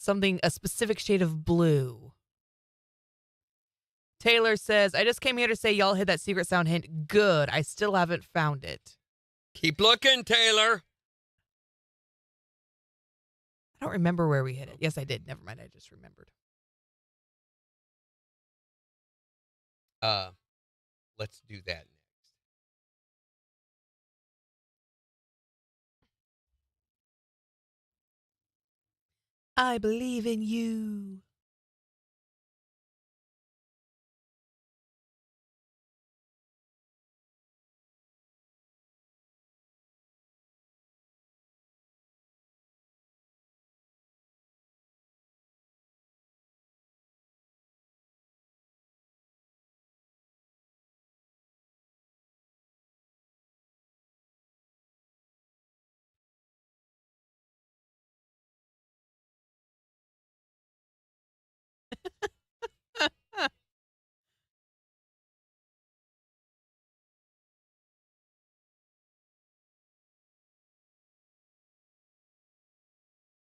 something, a specific shade of blue. Taylor says, I just came here to say y'all hit that secret sound hint. Good. I still haven't found it. Keep looking, Taylor. I don't remember where we hit it. Yes, I did. Never mind. I just remembered. Let's do that next. I believe in you.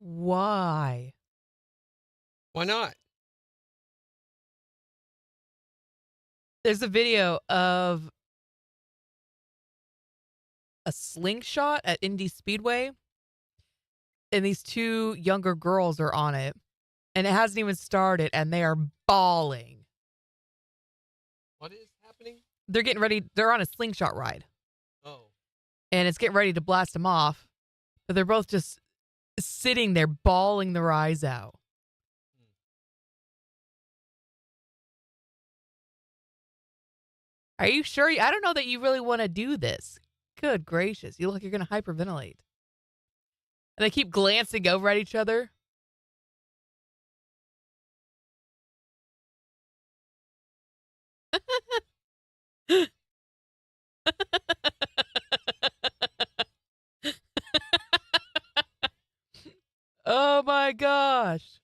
Why? Why not? There's a video of a slingshot at Indy Speedway, and these two younger girls are on it, and it hasn't even started, and they are bawling. What is happening? They're getting ready. They're on a slingshot ride, Oh. and it's getting ready to blast them off, but they're both just sitting there bawling their eyes out. Are you sure? I don't know that you really want to do this. Good gracious. You look like you're going to hyperventilate. And they keep glancing over at each other. Oh my gosh.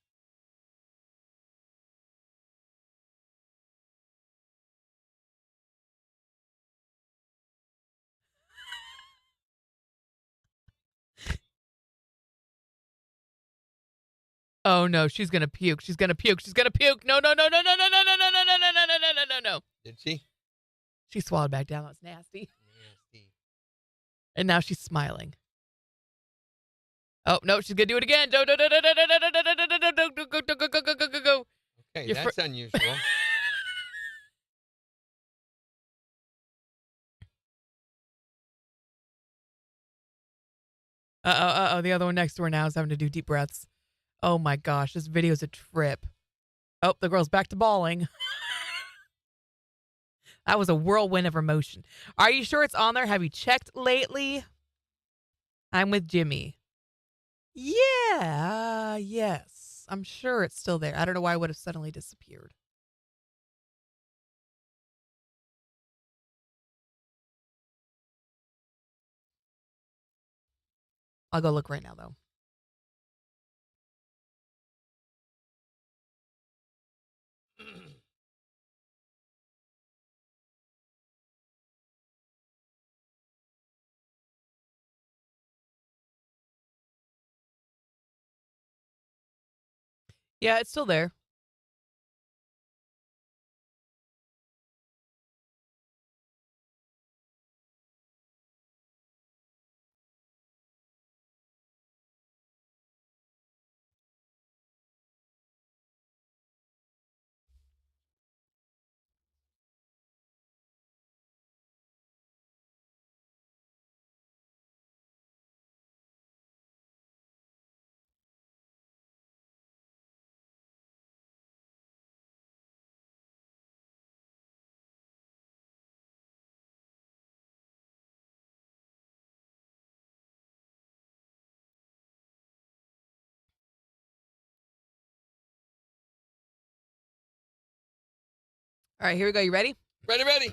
Oh no, she's gonna puke. She's gonna puke. She's gonna puke. No, no, no, no, no, no, no, no, no, no, no, no, no, no, no, no, no. Did she? She swallowed back down. That was nasty. Nasty. And now she's smiling. Oh no, she's gonna do it again. Go, go, go, go, go, go, go, go, go, go, go, go. Okay, that's unusual. Uh-oh, the other one next to her now is having to do deep breaths. Oh my gosh, this video's a trip. Oh, the girl's back to bawling. That was a whirlwind of emotion. Are you sure it's on there? Have you checked lately? I'm with Jimmy. Yeah, yes. I'm sure it's still there. I don't know why it would have suddenly disappeared. I'll go look right now, though. Yeah, it's still there. All right, here we go. You ready? Ready, ready.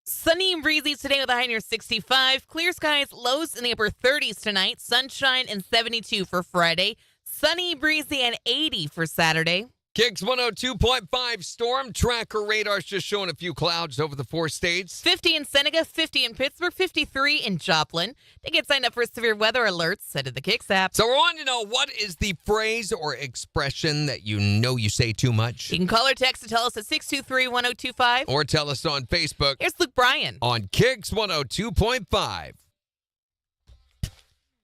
Sunny and breezy today with a high near 65. Clear skies, lows in the upper 30s tonight. Sunshine and 72 for Friday. Sunny, breezy, and 80 for Saturday. KIX 102.5 storm tracker radar's just showing a few clouds over the 4 states. 50 in Seneca, 50 in Pittsburgh, 53 in Joplin. To get signed up for severe weather alerts, send to the KIX app. So we're wanting to know, what is the phrase or expression that you say too much? You can call or text to tell us at 623-1025. Or tell us on Facebook Here's Luke Bryan. on KIX 102.5.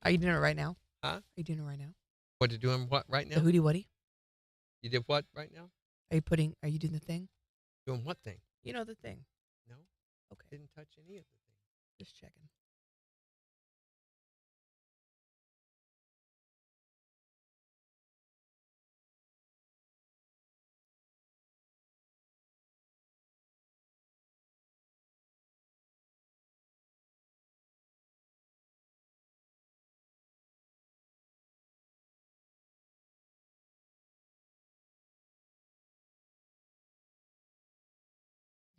Are you doing it right now? Huh? Are you doing it right now? What you doing what right now? The Hootie Wootie? You did what right now? Are you doing the thing? Doing what thing? You know the thing. No. Okay. Didn't touch any of the things. Just checking.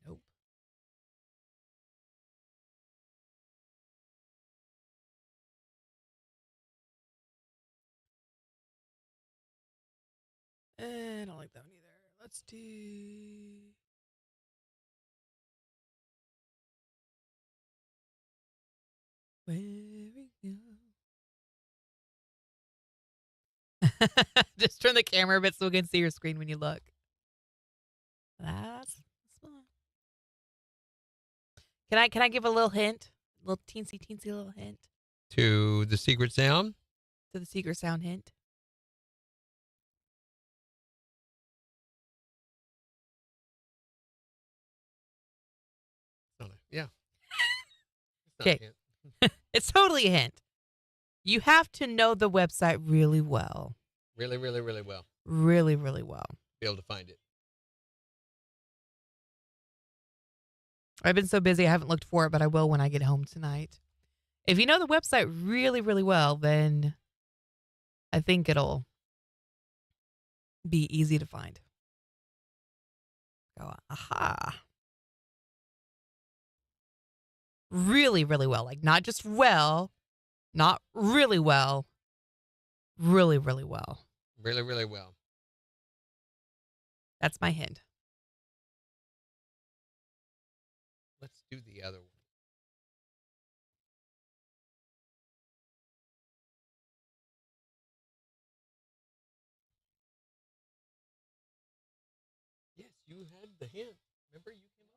Nope. I don't like that one either. Let's do. Where we go. Just turn the camera a bit so we can see your screen when you look. That's fun. Can I give a little hint? A little teensy little hint To the secret sound? to the secret sound hint. Yeah. Okay. It's totally a hint. You have to know the website really well. Really, really, really well. Really, really well. Be able to find it. I've been so busy I haven't looked for it, but I will when I get home tonight. If you know the website really, really well, then I think it'll be easy to find. Go, aha. Really, really well. Like, not just well, not really well, really, really well. Really, really well. That's my hint. Let's do the other one. Yes, you had the hint. Remember, you came up.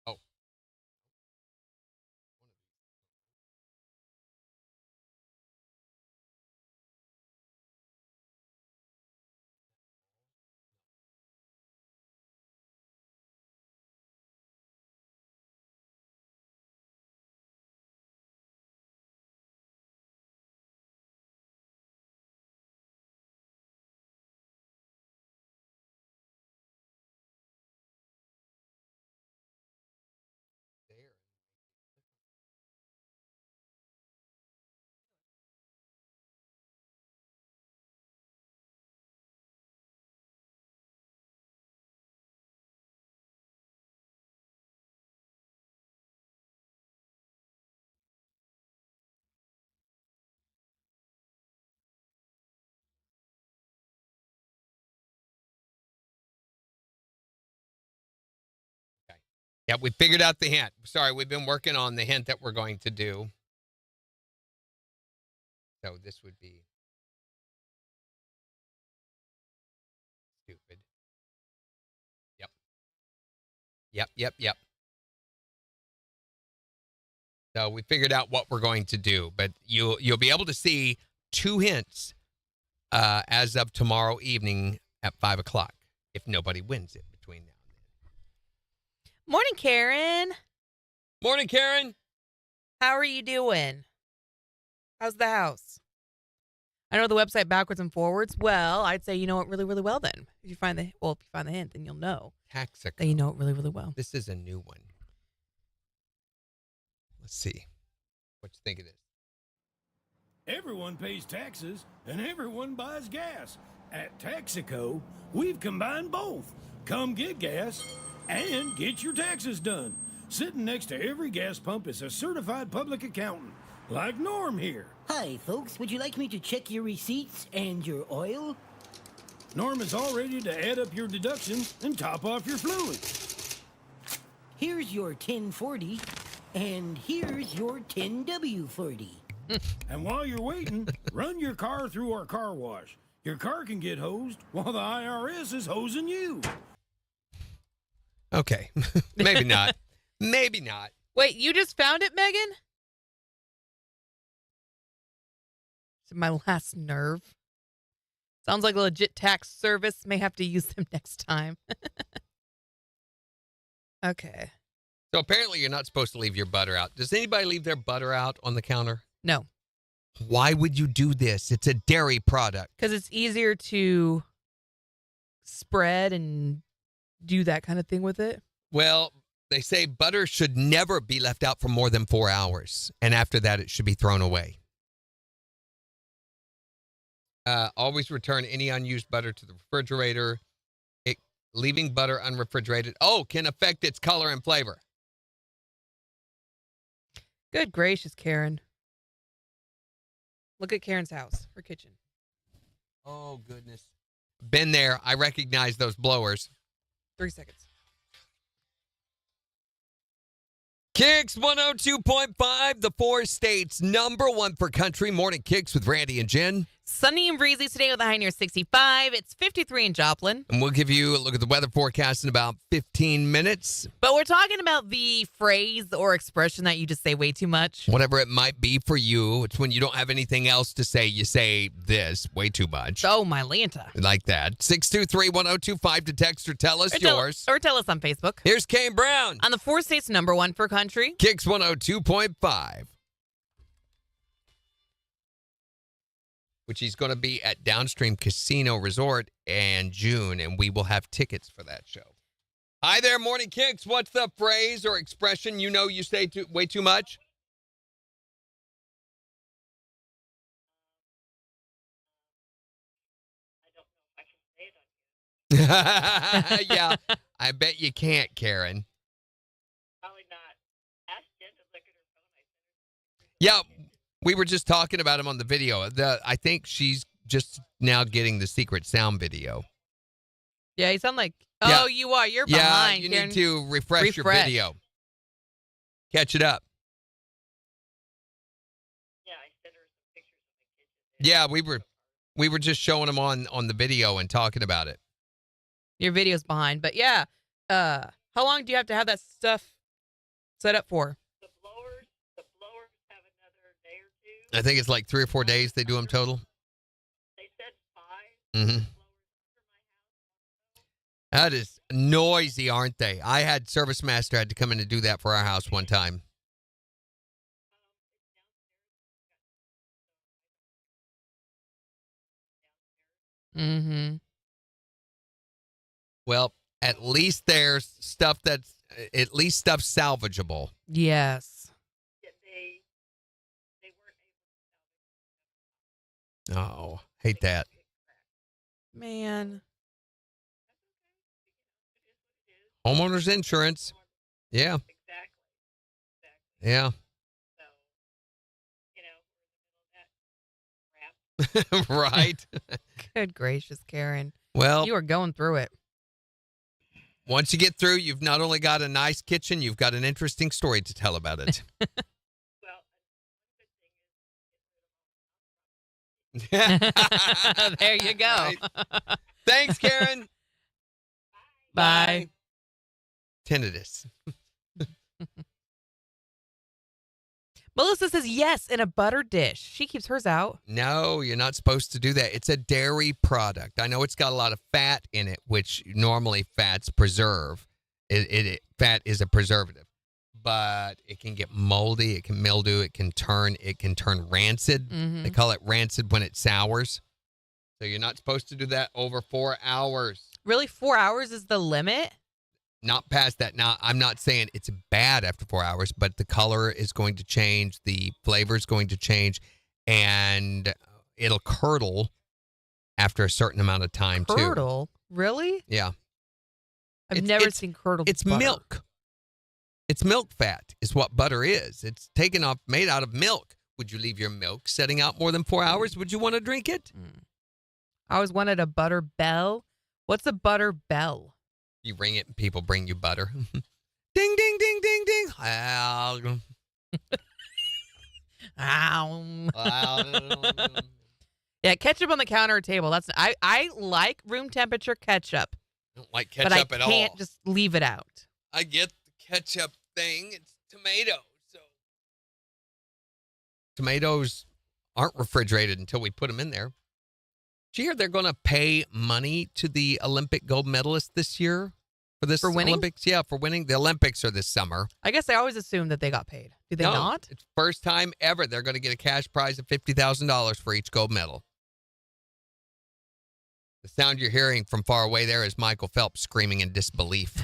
Oh. There. Okay. Yeah, we figured out the hint. Sorry, we've been working on the hint that we're going to do. So this would be stupid. Yep. So we figured out what we're going to do, but you'll be able to see 2 hints as of tomorrow evening at 5 o'clock if nobody wins it between now and then. Morning, Karen. Morning, Karen. How are you doing? How's the house? I know the website backwards and forwards. Well, I'd say you know it really, really well then. If you find the hint, then you'll know Taxico. that you know it really, really well. This is a new one. Let's see. What you think of this? Everyone pays taxes and everyone buys gas. At Taxico, we've combined both. Come get gas and get your taxes done. Sitting next to every gas pump is a certified public accountant, like Norm here. Hi, folks. Would you like me to check your receipts and your oil? Norm is all ready to add up your deductions and top off your fluid. Here's your 1040, and here's your 10W40. And while you're waiting, run your car through our car wash. Your car can get hosed while the IRS is hosing you. Okay. Maybe not. Maybe not. Wait, you just found it, Megan? It's my last nerve. Sounds like a legit tax service. May have to use them next time. Okay. So apparently you're not supposed to leave your butter out. Does anybody leave their butter out on the counter? No. Why would you do this? It's a dairy product. Because it's easier to spread and do that kind of thing with it. Well, they say butter should never be left out for more than 4 hours. And after that, it should be thrown away. Always return any unused butter to the refrigerator. Leaving butter unrefrigerated, can affect its color and flavor. Good gracious, Karen. Look at Karen's house, her kitchen. Oh, goodness. Been there. I recognize those blowers. 3 seconds. KIX 102.5, the 4 states #1 for country. Morning KIX with Randy and Jen. Sunny and breezy today with a high near 65. It's 53 in Joplin. And we'll give you a look at the weather forecast in about 15 minutes. But we're talking about the phrase or expression that you just say way too much. Whatever it might be for you, it's when you don't have anything else to say, you say this way too much. Oh, my Lanta. Like that. 623-1025 to text or tell us yours. Or tell us on Facebook. Here's Kane Brown. On the 4 states #1 for country. KIX 102.5. Which he's going to be at Downstream Casino Resort in June, and we will have tickets for that show. Hi there, Morning KIX. What's the phrase or expression you know you say way too much? I don't know if I can say it on you. Yeah, I bet you can't, Karen. Probably not. Ask Jen to look at her phone. Yeah. We were just talking about him on the video. I think she's just now getting the secret sound video. Yeah, you sound like, yeah. You are. You're yeah, behind. you Karen. need to refresh your video. Catch it up. Yeah, I sent her some pictures of the kitchen. Yeah, we were just showing them on the video and talking about it. Your video's behind. But yeah, how long do you have to have that stuff set up for? I think it's like 3 or 4 days they do them total. They said 5. Mm-hmm. That is noisy, aren't they? I had Service Master had to come in and do that for our house one time. Mm-hmm. Well, at least there's stuff stuff's salvageable. Yes. Oh, hate that. Man. Homeowners insurance. Yeah. Exactly. Yeah. So, we're in the middle of that crap. Right. Good gracious, Karen. Well, you are going through it. Once you get through, you've not only got a nice kitchen, you've got an interesting story to tell about it. There you go. Right. Thanks, Karen. Bye. Bye. Tinnitus. Melissa says yes in a butter dish. She keeps hers out. No, you're not supposed to do that. It's a dairy product. I know it's got a lot of fat in it, which normally fats preserve. Fat is a preservative, but it can get moldy. It can mildew. It can turn rancid. Mm-hmm. They call it rancid when it sours. So you're not supposed to do that over 4 hours. Really? 4 hours is the limit? Not past that. Now, I'm not saying it's bad after 4 hours, but the color is going to change. The flavor is going to change, and it'll curdle after a certain amount of time, too. Curdle? Really? Yeah. I've never seen curdled It's butter. milk. It's milk fat is what butter is. It's made out of milk. Would you leave your milk setting out more than 4 hours? Would you want to drink it? I always wanted a butter bell. What's a butter bell? You ring it and people bring you butter. Ding, ding, ding, ding, ding. Ow. Yeah, ketchup on the counter or table. I like room temperature ketchup. I don't like ketchup but at I all. can't just leave it out. I get the ketchup thing. It's tomato. So tomatoes aren't refrigerated until we put them in there. Did you hear they're going to pay money to the Olympic gold medalists this year for winning? Olympics? Yeah, for winning. The Olympics are this summer. I guess I always assumed that they got paid. Do they not? It's first time ever. They're going to get a cash prize of $50,000 for each gold medal. The sound you're hearing from far away there is Michael Phelps screaming in disbelief.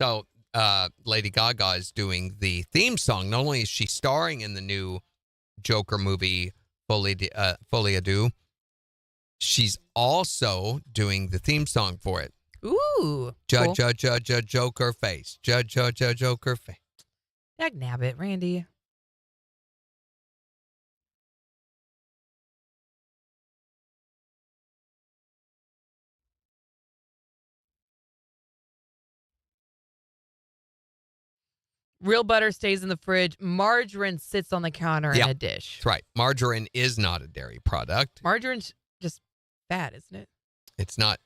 So, Lady Gaga is doing the theme song. Not only is she starring in the new Joker movie, Folie à Deux, she's also doing the theme song for it. Ooh. Judge, cool. judge, Joker face. Judge, Joker face. Dag nabbit, Randy. Real butter stays in the fridge. Margarine sits on the counter in a dish. That's right. Margarine is not a dairy product. Margarine's just fat, isn't it? It's not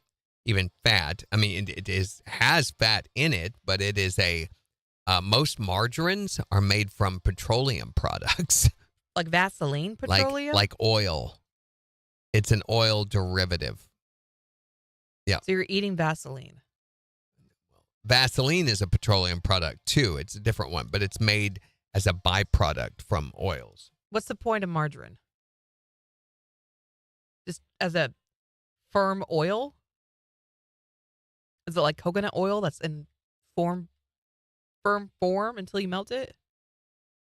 even fat. I mean, has fat in it, but it is most margarines are made from petroleum products. Like Vaseline petroleum? Like oil. It's an oil derivative. Yeah. So you're eating Vaseline. Vaseline is a petroleum product too. It's a different one, but it's made as a byproduct from oils. What's the point of margarine? Just as a firm oil? Is it like coconut oil that's in firm form until you melt it?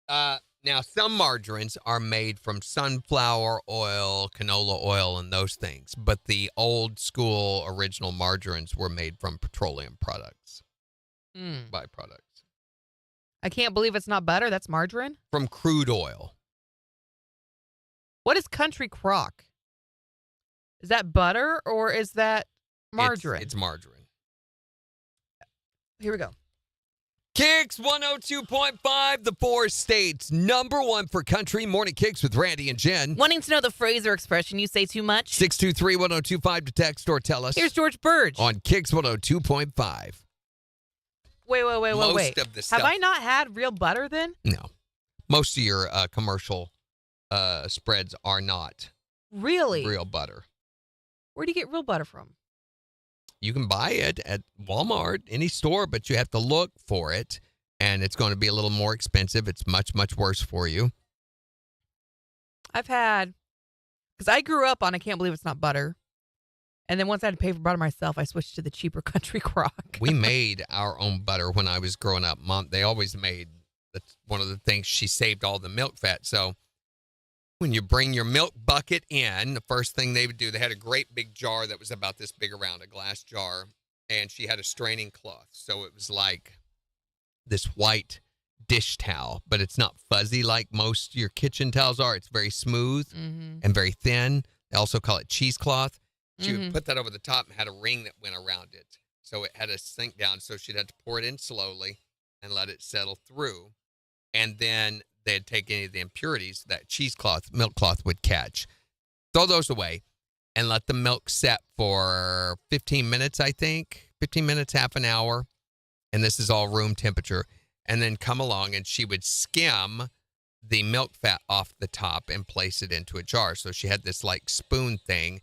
Now, some margarines are made from sunflower oil, canola oil, and those things. But the old school original margarines were made from petroleum products, byproducts. I can't believe it's not butter. That's margarine? From crude oil. What is country crock? Is that butter or is that margarine? It's margarine. Here we go. KIX 102.5, the 4 states. Number 1 for country. Morning KIX with Randy and Jen. Wanting to know the phrase or expression you say too much? 623-1025 to text or tell us. Here's George Burge. On KIX 102.5. Wait. Most of the stuff. Have I not had real butter then? No. Most of your commercial spreads are not Really? real butter. Where do you get real butter from? You can buy it at Walmart, any store, but you have to look for it, and it's going to be a little more expensive. It's much, much worse for you. I've had, because I grew up on I can't believe it's not butter. And then once I had to pay for butter myself, I switched to the cheaper country crock. We made our own butter when I was growing up. Mom, they always made, that's one of the things, she saved all the milk fat. So when you bring your milk bucket in, the first thing they would do, they had a great big jar that was about this big around, a glass jar, and she had a straining cloth. So it was like this white dish towel, but it's not fuzzy like most your kitchen towels are. It's very smooth and very thin. They also call it cheesecloth. She would put that over the top and had a ring that went around it. So it had to sink down. So she'd have to pour it in slowly and let it settle through. And then they'd take any of the impurities that cheesecloth, milk cloth would catch. Throw those away and let the milk set for 15 minutes, I think. 15 minutes, half an hour. And this is all room temperature. And then come along and she would skim the milk fat off the top and place it into a jar. So she had this like spoon thing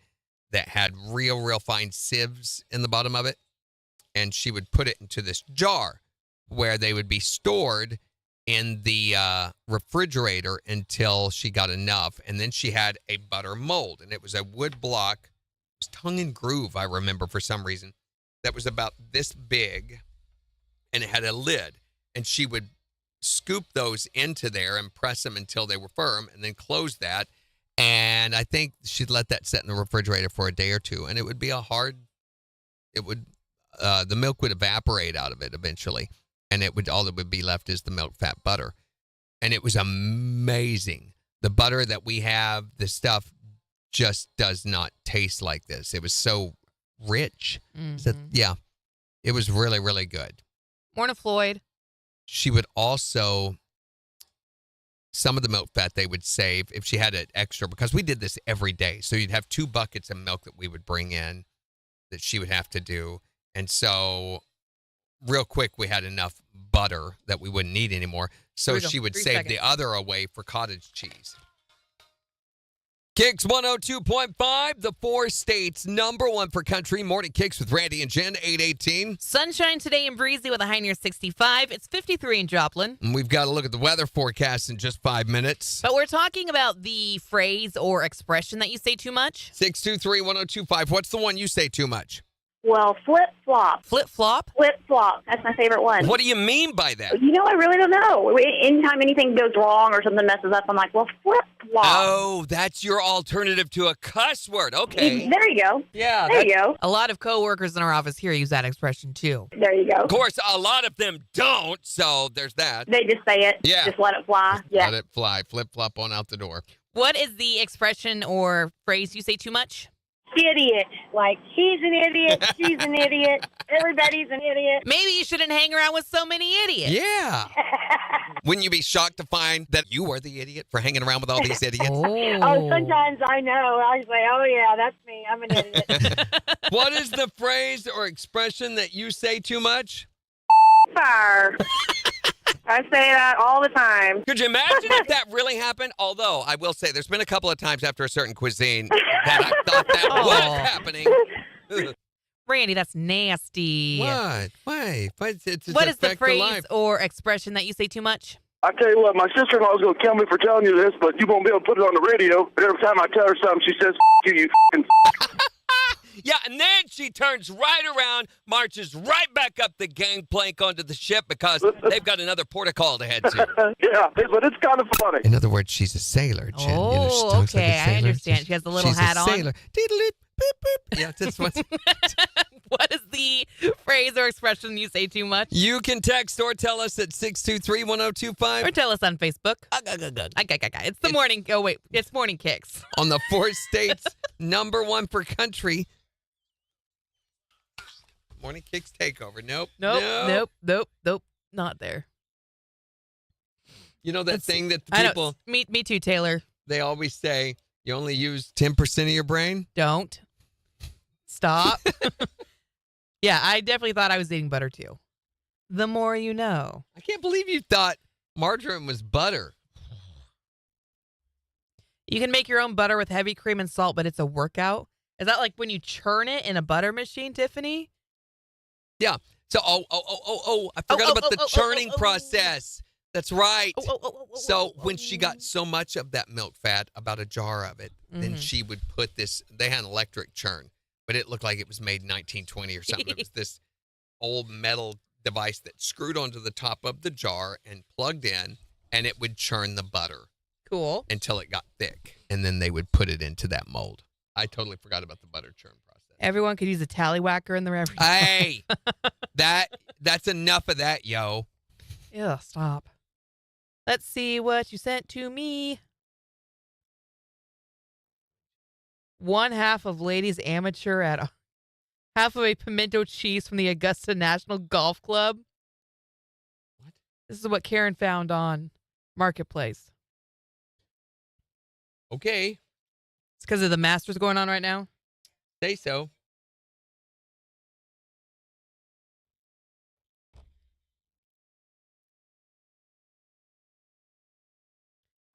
that had real fine sieves in the bottom of it. And she would put it into this jar where they would be stored in the refrigerator until she got enough. And then she had a butter mold, and it was a wood block. It was tongue and groove, I remember, for some reason, that was about this big, and it had a lid. And she would scoop those into there and press them until they were firm and then close that. And I think she'd let that sit in the refrigerator for a day or two, and it would be the milk would evaporate out of it eventually. And all that would be left is the milk fat butter. And it was amazing. The butter that we have, the stuff just does not taste like this. It was so rich. So, yeah, it was really, really good. Morning, Floyd. She would also, some of the milk fat they would save if she had it extra, because we did this every day. So you'd have 2 buckets of milk that we would bring in that she would have to do. And so real quick, we had enough butter that we wouldn't need anymore. So she would save the other away for cottage cheese. KIX 102.5, the 4 states #1 for country. Morning KIX with Randy and Jen, 818. Sunshine today and breezy with a high near 65. It's 53 in Joplin. And we've got to look at the weather forecast in just 5 minutes. But we're talking about the phrase or expression that you say too much. 623-1025. What's the one you say too much? Well, flip-flop. Flip-flop? Flip-flop. That's my favorite one. What do you mean by that? I really don't know. Anytime anything goes wrong or something messes up, I'm like, well, flip-flop. Oh, that's your alternative to a cuss word. Okay. There you go. Yeah. There you go. A lot of coworkers in our office here use that expression, too. There you go. Of course, a lot of them don't, so there's that. They just say it. Yeah. Just let it fly. Yeah. Let it fly. Flip-flop on out the door. What is the expression or phrase you say too much? Idiot. Like, he's an idiot. She's an idiot. Everybody's an idiot. Maybe you shouldn't hang around with so many idiots. Yeah. Wouldn't you be shocked to find that you are the idiot for hanging around with all these idiots? Oh, sometimes I know. I say, oh, yeah, that's me. I'm an idiot. What is the phrase or expression that you say too much? Fire. I say that all the time. Could you imagine if that really happened? Although, I will say, there's been a couple of times after a certain cuisine that I thought that was happening. Randy, that's nasty. What? Why? What is the phrase or expression that you say too much? I tell you what, my sister-in-law is going to kill me for telling you this, but you won't be able to put it on the radio. But every time I tell her something, she says, "F you, you f***ing." Yeah, and then she turns right around, marches right back up the gangplank onto the ship because they've got another port of call to head to. Yeah, but it's kind of funny. In other words, she's a sailor, Jen. Oh, okay, I understand. She has the little hat on. She's a sailor. Beep, beep. Yeah, that's what. What is the phrase or expression you say too much? You can text or tell us at 623-1025. Or tell us on Facebook. It's the morning. Oh, wait. It's Morning KIX. On the 4 states, #1 for country. Morning KIX takeover. Nope. Not there. You know that thing that the people... Me too, Taylor. They always say, you only use 10% of your brain? Don't. Stop. Yeah, I definitely thought I was eating butter too. The more you know. I can't believe you thought margarine was butter. You can make your own butter with heavy cream and salt, but it's a workout. Is that like when you churn it in a butter machine, Tiffany? Yeah. So, I forgot about the churning process. That's right. So when she got so much of that milk fat, about a jar of it, then she would put this, they had an electric churn, but it looked like it was made in 1920 or something. It was this old metal device that screwed onto the top of the jar and plugged in, and it would churn the butter. Cool. Until it got thick, and then they would put it into that mold. I totally forgot about the butter churn process. Everyone could use a tallywhacker in the refrigerator. Hey, that's enough of that, yo. Yeah, stop. Let's see what you sent to me. One half of ladies amateur at half of a pimento cheese from the Augusta National Golf Club. What? This is what Karen found on Marketplace. Okay. It's because of the Masters going on right now. Say so.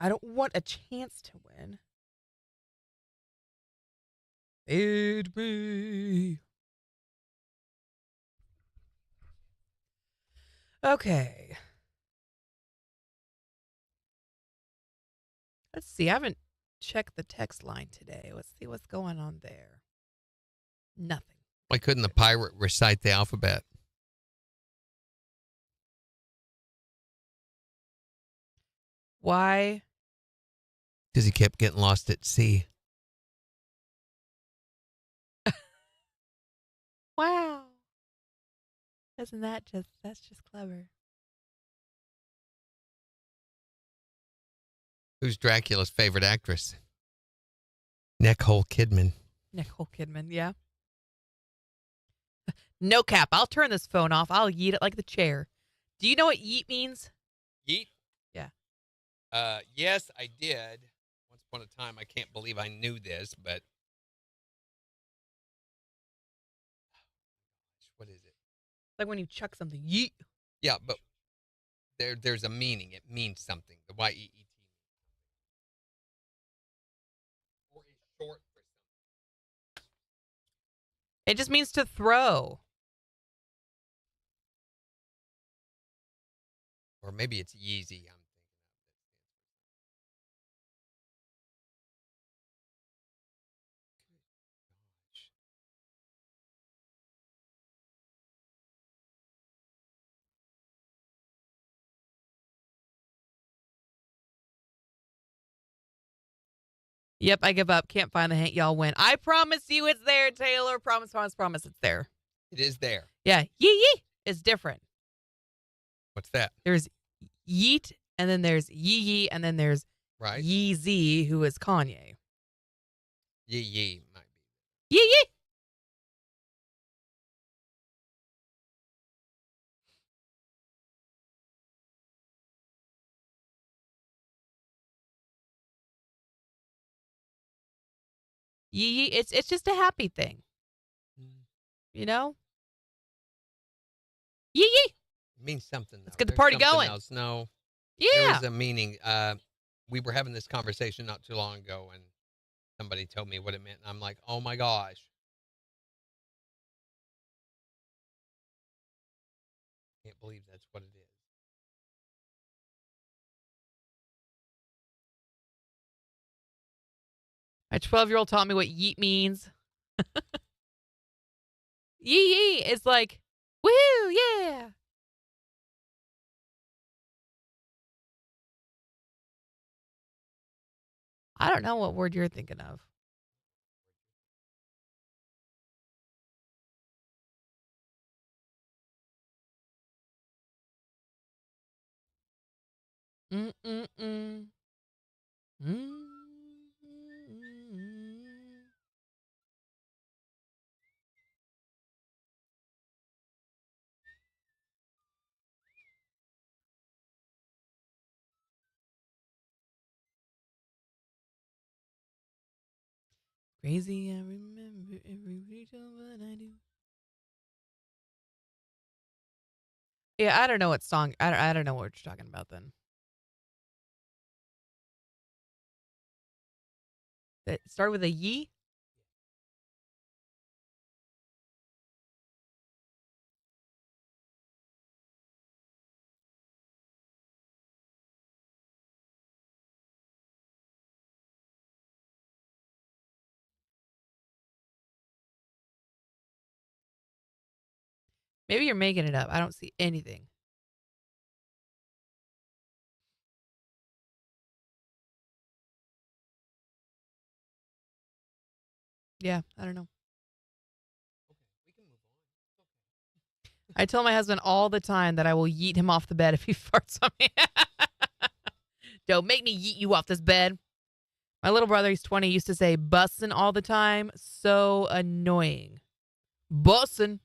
I don't want a chance to win. Feed me. Okay. Let's see. I haven't checked the text line today. Let's see what's going on there. Nothing. Why couldn't the pirate recite the alphabet? Why? Because he kept getting lost at sea. Wow. That's just clever. Who's Dracula's favorite actress? Nicole Kidman. Nicole Kidman, yeah. No cap. I'll turn this phone off. I'll yeet it like the chair. Do you know what yeet means? Yeet? Yeah. Yes, I did. Once upon a time, I can't believe I knew this, but what is it? Like when you chuck something. Yeet. Yeah, but there's a meaning. It means something. The Y-E-E-T. Or is short for something. It just means to throw. Or maybe it's Yeezy. I'm thinking of it. Yep, I give up. Can't find the hint. Y'all win. I promise you it's there, Taylor. Promise, promise, promise it's there. It is there. Yeah. Yee is different. What's that? There's yeet, and then there's yee, and then there's Right? Yeezy, who is Kanye. Yee might be. Yee. Yee, it's just a happy thing. You know? Yee. It means something. Let's get the party There's something going. Else. No. Yeah. There was a meaning. We were having this conversation not too long ago, and somebody told me what it meant, and I'm like, oh my gosh. Can't believe that's what it is. My 12-year-old taught me what yeet means. Yee is like, woohoo, yeah. I don't know what word you're thinking of. Mm-mm-mm. Mm-mm-mm. Crazy, I remember every detail that I do. Yeah, I don't know what song. I don't know what you're talking about then. That started with a yee? Maybe you're making it up. I don't see anything. Yeah, I don't know. We can move on. I tell my husband all the time that I will yeet him off the bed if he farts on me. Don't make me yeet you off this bed. My little brother, he's 20, used to say bussin' all the time. So annoying. Bussin'.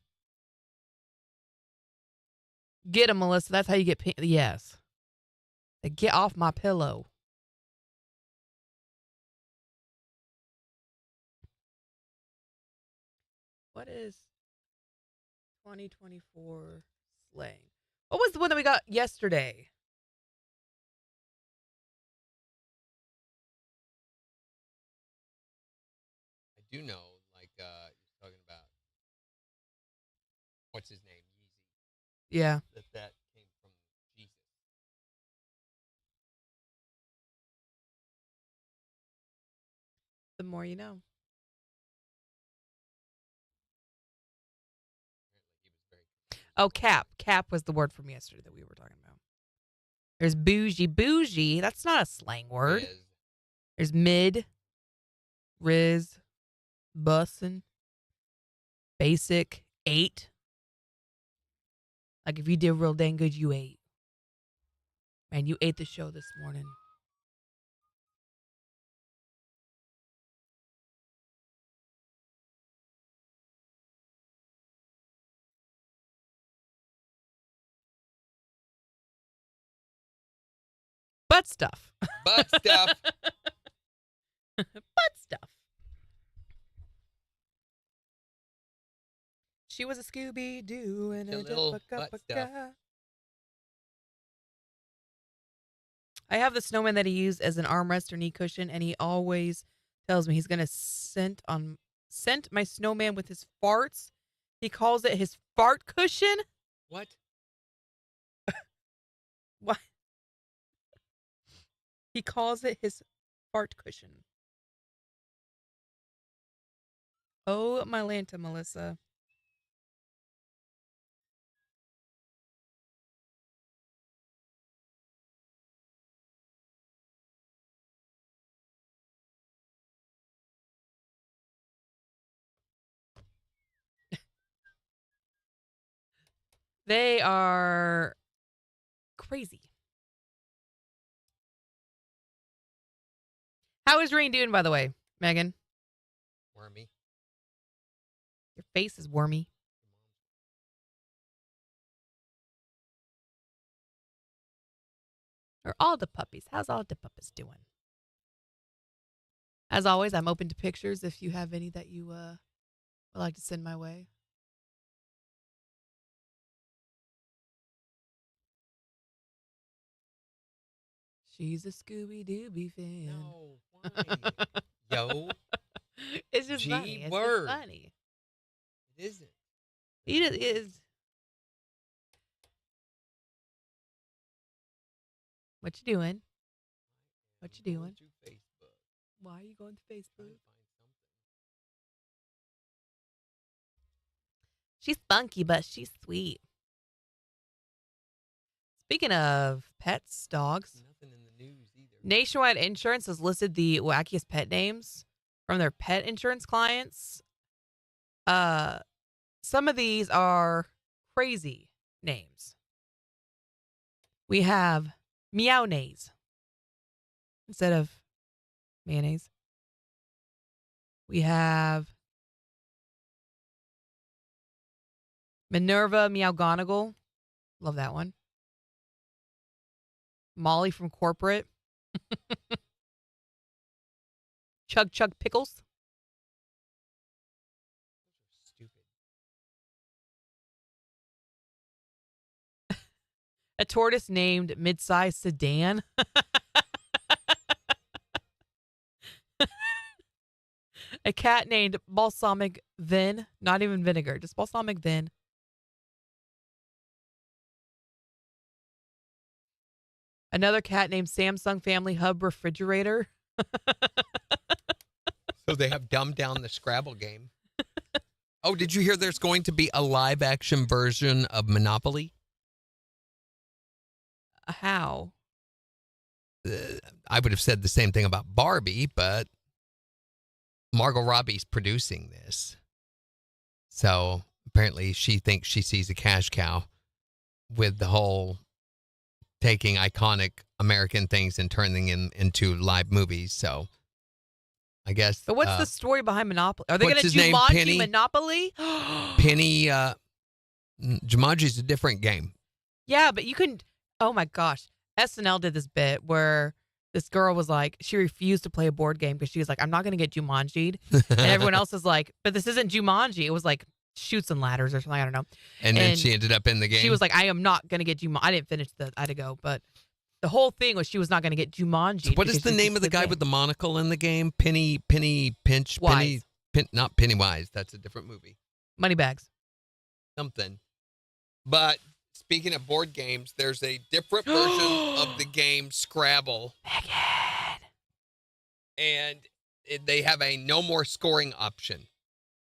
Get him, Melissa. That's how you get yes. Get off my pillow. What is 2024 slang? What was the one that we got yesterday? I do know, like, you're talking about, what's his name? Yeezy. Yeah. That came from Jesus. The more you know. Oh, cap. Cap was the word from yesterday that we were talking about. There's bougie. Bougie, that's not a slang word. There's mid, riz, bussin', basic, ate. Like if you did real dang good, you ate. Man, you ate the show this morning. Butt stuff. Butt stuff. Butt stuff. She was a Scooby-Doo and a little butt stuff. I have the snowman that he used as an armrest or knee cushion, and he always tells me he's gonna scent my snowman with his farts. He calls it his fart cushion. What? What? He calls it his fart cushion. Oh, my Lanta, Melissa. They are crazy. How is Rain doing, by the way, Megan? Wormy. Your face is wormy. Or all the puppies. How's all the puppies doing? As always, I'm open to pictures if you have any that you would like to send my way. She's a Scooby-Dooby fan. No, why? Yo. It's just funny. It's G-word. just funny. It isn't. It is. What you doing? What you doing? Why are you going to Facebook? She's funky, but she's sweet. Speaking of pets, dogs, Nothing in the news either. Nationwide Insurance has listed the wackiest pet names from their pet insurance clients. Some of these are crazy names. We have Meownaise instead of mayonnaise. We have Minerva Meowgonagle. Love that one. Molly from Corporate. Chug Chug Pickles. Stupid. A tortoise named Midsize Sedan. A cat named Balsamic Vin. Not even vinegar, just Balsamic Vin. Another cat named Samsung Family Hub Refrigerator. So they have dumbed down the Scrabble game. Oh, did you hear there's going to be a live action version of Monopoly? How? I would have said the same thing about Barbie, but Margot Robbie's producing this. So apparently she thinks she sees a cash cow with the whole taking iconic American things and turning them into live movies. So I guess. But what's the story behind Monopoly? Are they going what's to his name? Jumanji Penny? Monopoly? Penny, Jumanji's a different game. Yeah, but you can. Oh my gosh. SNL did this bit where this girl was like, she refused to play a board game because she was like, I'm not going to get Jumanji'd. And everyone else is like, but this isn't Jumanji. It was like Chutes and Ladders or something. I don't know. And then she ended up in the game. She was like, I am not going to get Jumanji. I didn't finish I had to go. But the whole thing was she was not going to get Jumanji. So what is the name of the guy with the monocle in the game? Penny Pinch? Wise. Not Pennywise. That's a different movie. Moneybags. Something. But speaking of board games, there's a different version of the game Scrabble. Megan. And they have a no more scoring option.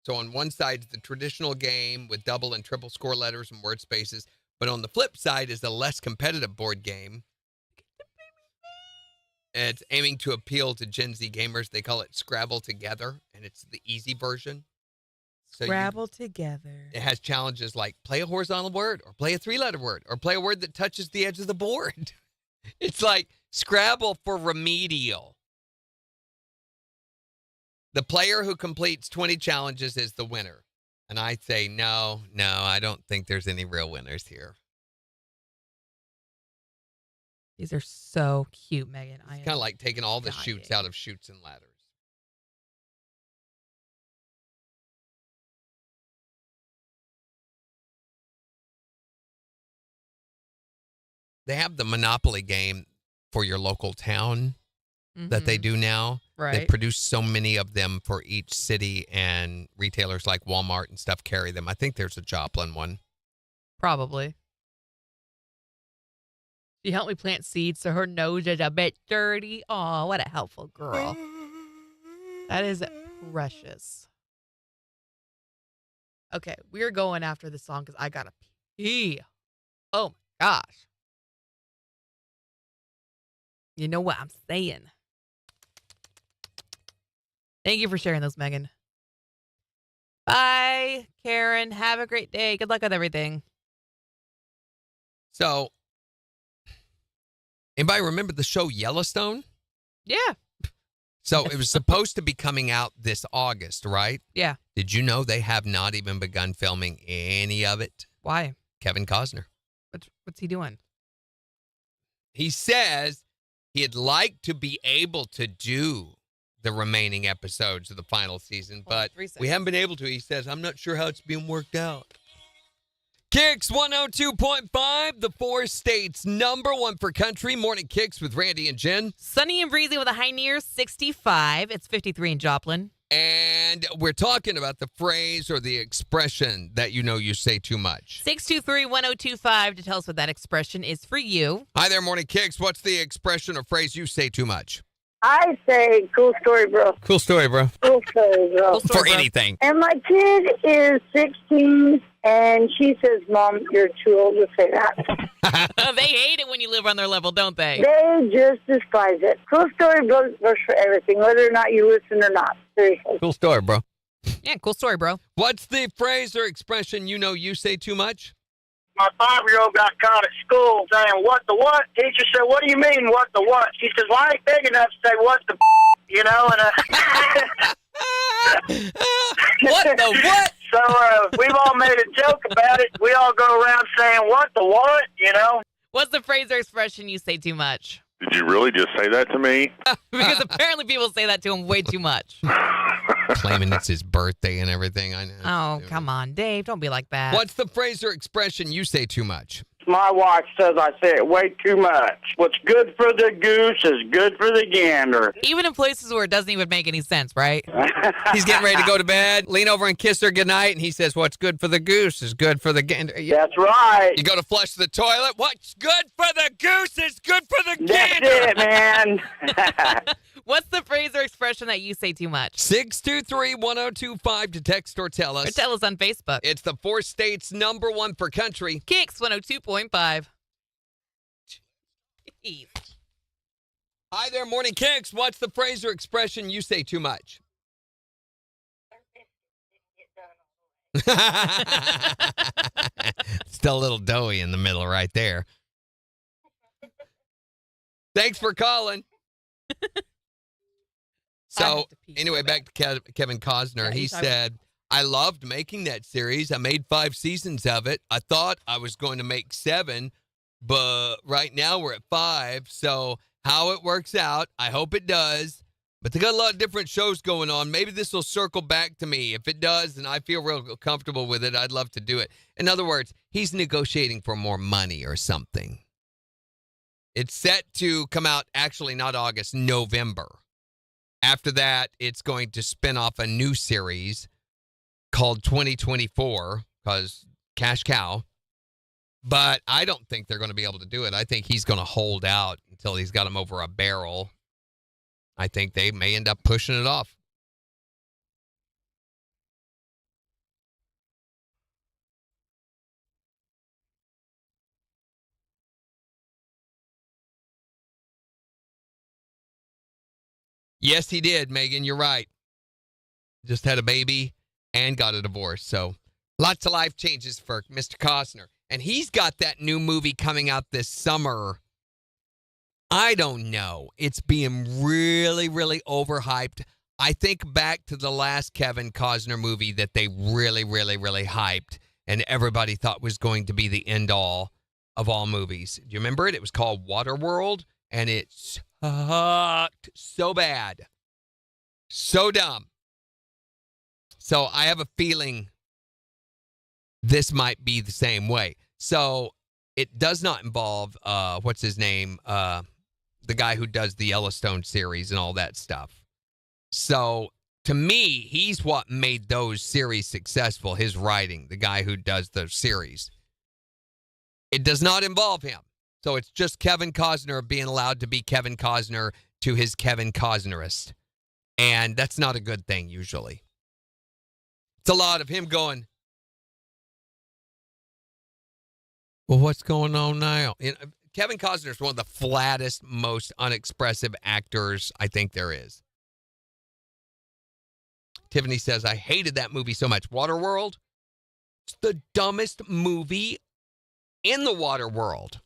So on one side is the traditional game with double and triple score letters and word spaces. But on the flip side is a less competitive board game. And it's aiming to appeal to Gen Z gamers. They call it Scrabble Together, and it's the easy version. So Scrabble Together. It has challenges like play a horizontal word or play a 3-letter word or play a word that touches the edge of the board. It's like Scrabble for remedial. The player who completes 20 challenges is the winner. And I say, no, I don't think there's any real winners here. These are so cute, Megan. It's kind of like taking all the chutes out of Chutes and Ladders. They have the Monopoly game for your local town that they do now. Right. They produce so many of them for each city, and retailers like Walmart and stuff carry them. I think there's a Joplin one. Probably. She helped me plant seeds so her nose is a bit dirty. Oh, what a helpful girl. That is precious. Okay, we're going after this song because I got to pee. Oh, my gosh. You know what I'm saying. Thank you for sharing those, Megan. Bye, Karen. Have a great day. Good luck with everything. So, anybody remember the show Yellowstone? Yeah. So, it was supposed to be coming out this August, right? Yeah. Did you know they have not even begun filming any of it? Why? Kevin Costner. What's he doing? He says he'd like to be able to do the remaining episodes of the final season, but we haven't been able to. He says, I'm not sure how it's being worked out. KIX 102.5, the 4 states #1 for country. Morning KIX with Randy and Jen. Sunny and breezy with a high near 65. It's 53 in Joplin. And we're talking about the phrase or the expression that you say too much. 623-1025 to tell us what that expression is for you. Hi there, Morning KIX. What's the expression or phrase you say too much? I say, cool story, bro. Cool story, bro. Cool story, bro. For anything. And my kid is 16, and she says, Mom, you're too old to say that. They hate it when you live on their level, don't they? They just despise it. Cool story goes for everything, whether or not you listen or not. Seriously. Cool story, bro. Yeah, cool story, bro. What's the phrase or expression you say too much? My 5-year-old got caught at school saying, what the what? Teacher said, what do you mean, what the what? She says, well, I ain't big enough to say, what the you know? And what the what? So we've all made a joke about it. We all go around saying, what the what, you know? What's the phrase or expression you say too much? Did you really just say that to me? Because apparently people say that to him way too much. Claiming it's his birthday and everything. I know. Oh, come on, Dave. Don't be like that. What's the phrase or expression you say too much? My wife says I say it way too much. What's good for the goose is good for the gander. Even in places where it doesn't even make any sense, right? He's getting ready to go to bed, lean over and kiss her goodnight, and he says, what's good for the goose is good for the gander. That's right. You go to flush the toilet, what's good for the goose is good for the gander. That's it, man. What's the phrase or expression that you say too much? 623-1025 to text or tell us. Or tell us on Facebook. It's the 4 states #1 for country. KIX 102.5. Jeez. Hi there, Morning KIX. What's the phrase or expression you say too much? Still a little doughy in the middle right there. Thanks for calling. So, anyway, back to Kevin Costner. He said, I loved making that series. I made 5 seasons of it. I thought I was going to make 7, but right now we're at 5. So, how it works out, I hope it does. But they got a lot of different shows going on. Maybe this will circle back to me. If it does, and I feel real comfortable with it, I'd love to do it. In other words, he's negotiating for more money or something. It's set to come out, actually not August, November. After that, it's going to spin off a new series called 2024, because cash cow. But I don't think they're going to be able to do it. I think he's going to hold out until he's got him over a barrel. I think they may end up pushing it off. Yes, he did, Megan. You're right. Just had a baby and got a divorce. So lots of life changes for Mr. Costner. And he's got that new movie coming out this summer. I don't know. It's being really, really overhyped. I think back to the last Kevin Costner movie that they really, really, really hyped and everybody thought was going to be the end all of all movies. Do you remember it? It was called Waterworld, and it sucked so bad. So dumb. So I have a feeling this might be the same way. So it does not involve, what's his name? The guy who does the Yellowstone series and all that stuff. So to me, he's what made those series successful, his writing, the guy who does those series. It does not involve him. So it's just Kevin Costner being allowed to be Kevin Costner to his Kevin Costnerist. And that's not a good thing usually. It's a lot of him going, well, what's going on now? Kevin Costner is one of the flattest, most unexpressive actors I think there is. Tiffany says, I hated that movie so much. Waterworld? It's the dumbest movie in the water world.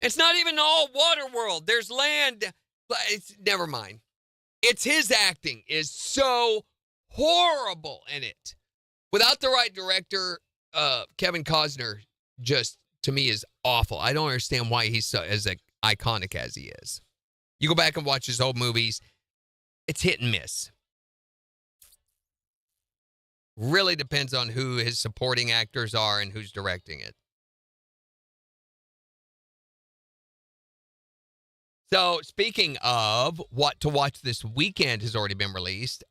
It's not even all water world. There's land. Never mind. It's his acting is so horrible in it. Without the right director, Kevin Costner just, to me, is awful. I don't understand why he's so as iconic as he is. You go back and watch his old movies, it's hit and miss. Really depends on who his supporting actors are and who's directing it. So, speaking of what to watch this weekend has already been released.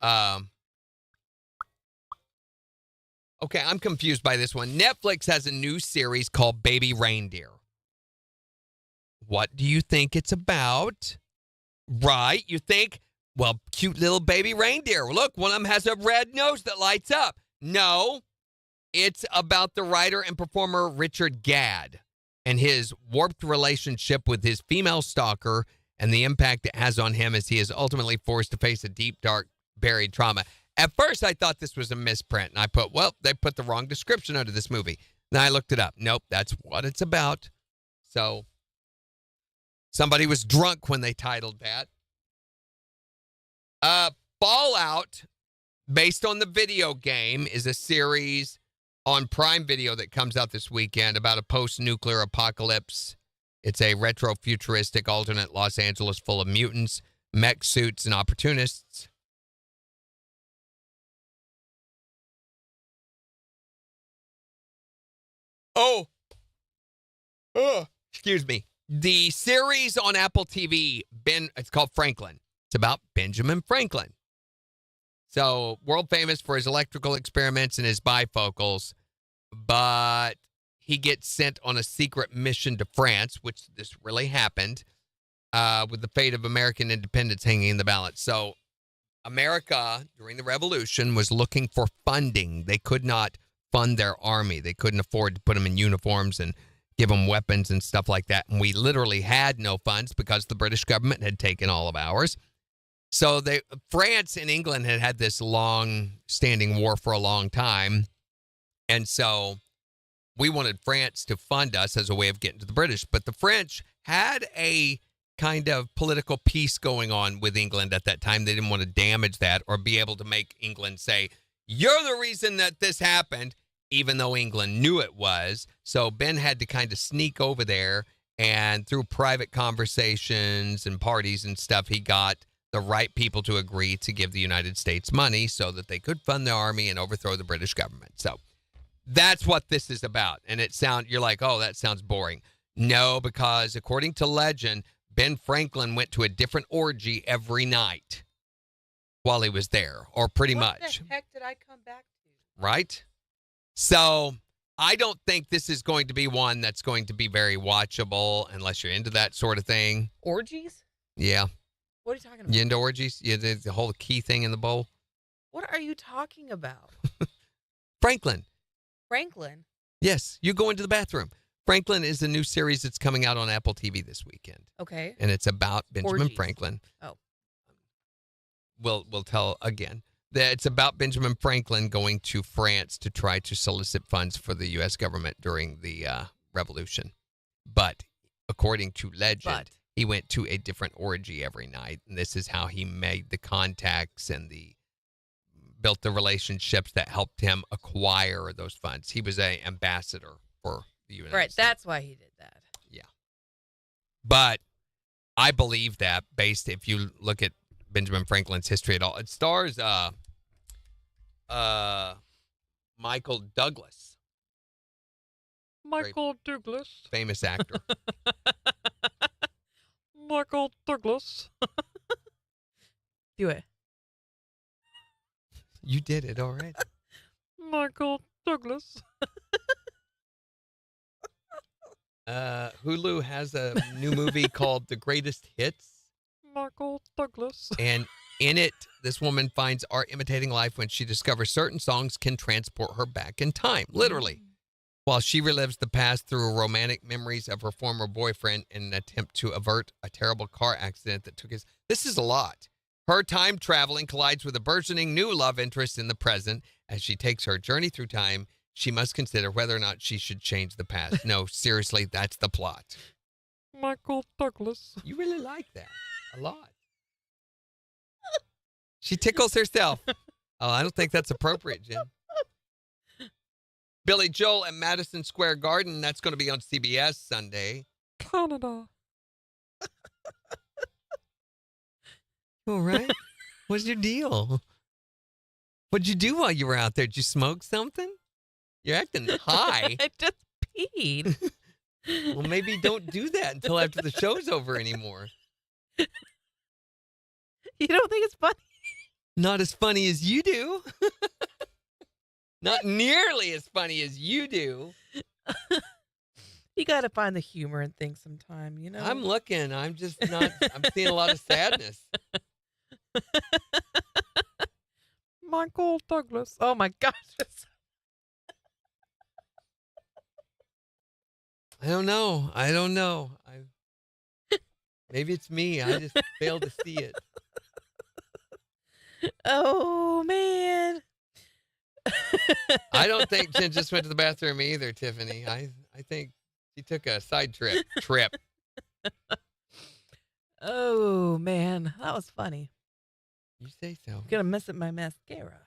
Okay, I'm confused by this one. Netflix has a new series called Baby Reindeer. What do you think it's about? Right, you think, well, cute little baby reindeer. Look, one of them has a red nose that lights up. No, it's about the writer and performer Richard Gadd and his warped relationship with his female stalker and the impact it has on him as he is ultimately forced to face a deep, dark, buried trauma. At first, I thought this was a misprint, and I put, well, they put the wrong description under this movie. Then I looked it up. Nope, that's what it's about. So, somebody was drunk when they titled that. Fallout, based on the video game, is a series on Prime Video that comes out this weekend about a post-nuclear apocalypse. It's a retro-futuristic alternate Los Angeles full of mutants, mech suits, and opportunists. Excuse me. The series on Apple TV, it's called Franklin. It's about Benjamin Franklin. So, world famous for his electrical experiments and his bifocals, but he gets sent on a secret mission to France, which this really happened, with the fate of American independence hanging in the balance. So, America, during the Revolution, was looking for funding. They could not fund their army. They couldn't afford to put them in uniforms and give them weapons and stuff like that. And we literally had no funds because the British government had taken all of ours. So France and England had this long-standing war for a long time. And so we wanted France to fund us as a way of getting to the British. But the French had a kind of political peace going on with England at that time. They didn't want to damage that or be able to make England say, you're the reason that this happened, even though England knew it was. So Ben had to kind of sneak over there, and through private conversations and parties and stuff, he got the right people to agree to give the United States money so that they could fund the army and overthrow the British government. So that's what this is about. And you're like, oh, that sounds boring. No, because according to legend, Ben Franklin went to a different orgy every night while he was there, or pretty much. What the heck did I come back to? Right? So I don't think this is going to be one that's going to be very watchable unless you're into that sort of thing. Orgies? Yeah. What are you talking about? You into orgies? You did the whole key thing in the bowl? What are you talking about? Franklin. Franklin? Yes, you go into the bathroom. Franklin is a new series that's coming out on Apple TV this weekend. Okay. And it's about Benjamin Orgies. Franklin. Oh. We'll tell again that it's about Benjamin Franklin going to France to try to solicit funds for the U.S. government during the Revolution. But according to legend, he went to a different orgy every night, and this is how he made the contacts and built the relationships that helped him acquire those funds. He was an ambassador for the United States. Right, that's why he did that. Yeah. But I believe that if you look at Benjamin Franklin's history at all, it stars Michael Douglas. Michael Douglas. Famous actor. Michael Douglas. Do it. You did it already. Michael Douglas. Hulu has a new movie called The Greatest Hits. Michael Douglas. And in it, this woman finds art imitating life when she discovers certain songs can transport her back in time, literally, while she relives the past through romantic memories of her former boyfriend in an attempt to avert a terrible car accident that took his... This is a lot. Her time traveling collides with a burgeoning new love interest in the present. As she takes her journey through time, she must consider whether or not she should change the past. No, seriously, that's the plot. Michael Douglas. You really like that a lot. She tickles herself. Oh, I don't think that's appropriate, Jen. Billy Joel at Madison Square Garden. That's going to be on CBS Sunday. Canada. All right. What's your deal? What'd you do while you were out there? Did you smoke something? You're acting high. I just peed. Well, maybe don't do that until after the show's over anymore. You don't think it's funny? Not as funny as you do. Not nearly as funny as you do. You got to find the humor in things sometime, you know? I'm looking. I'm just not. I'm seeing a lot of sadness. Michael Douglas. Oh, my gosh. I don't know. Maybe it's me. I just failed to see it. Oh, man. I don't think Jen just went to the bathroom either, Tiffany. I think she took a side trip. Oh, man. That was funny. You say so. I'm going to mess up my mascara.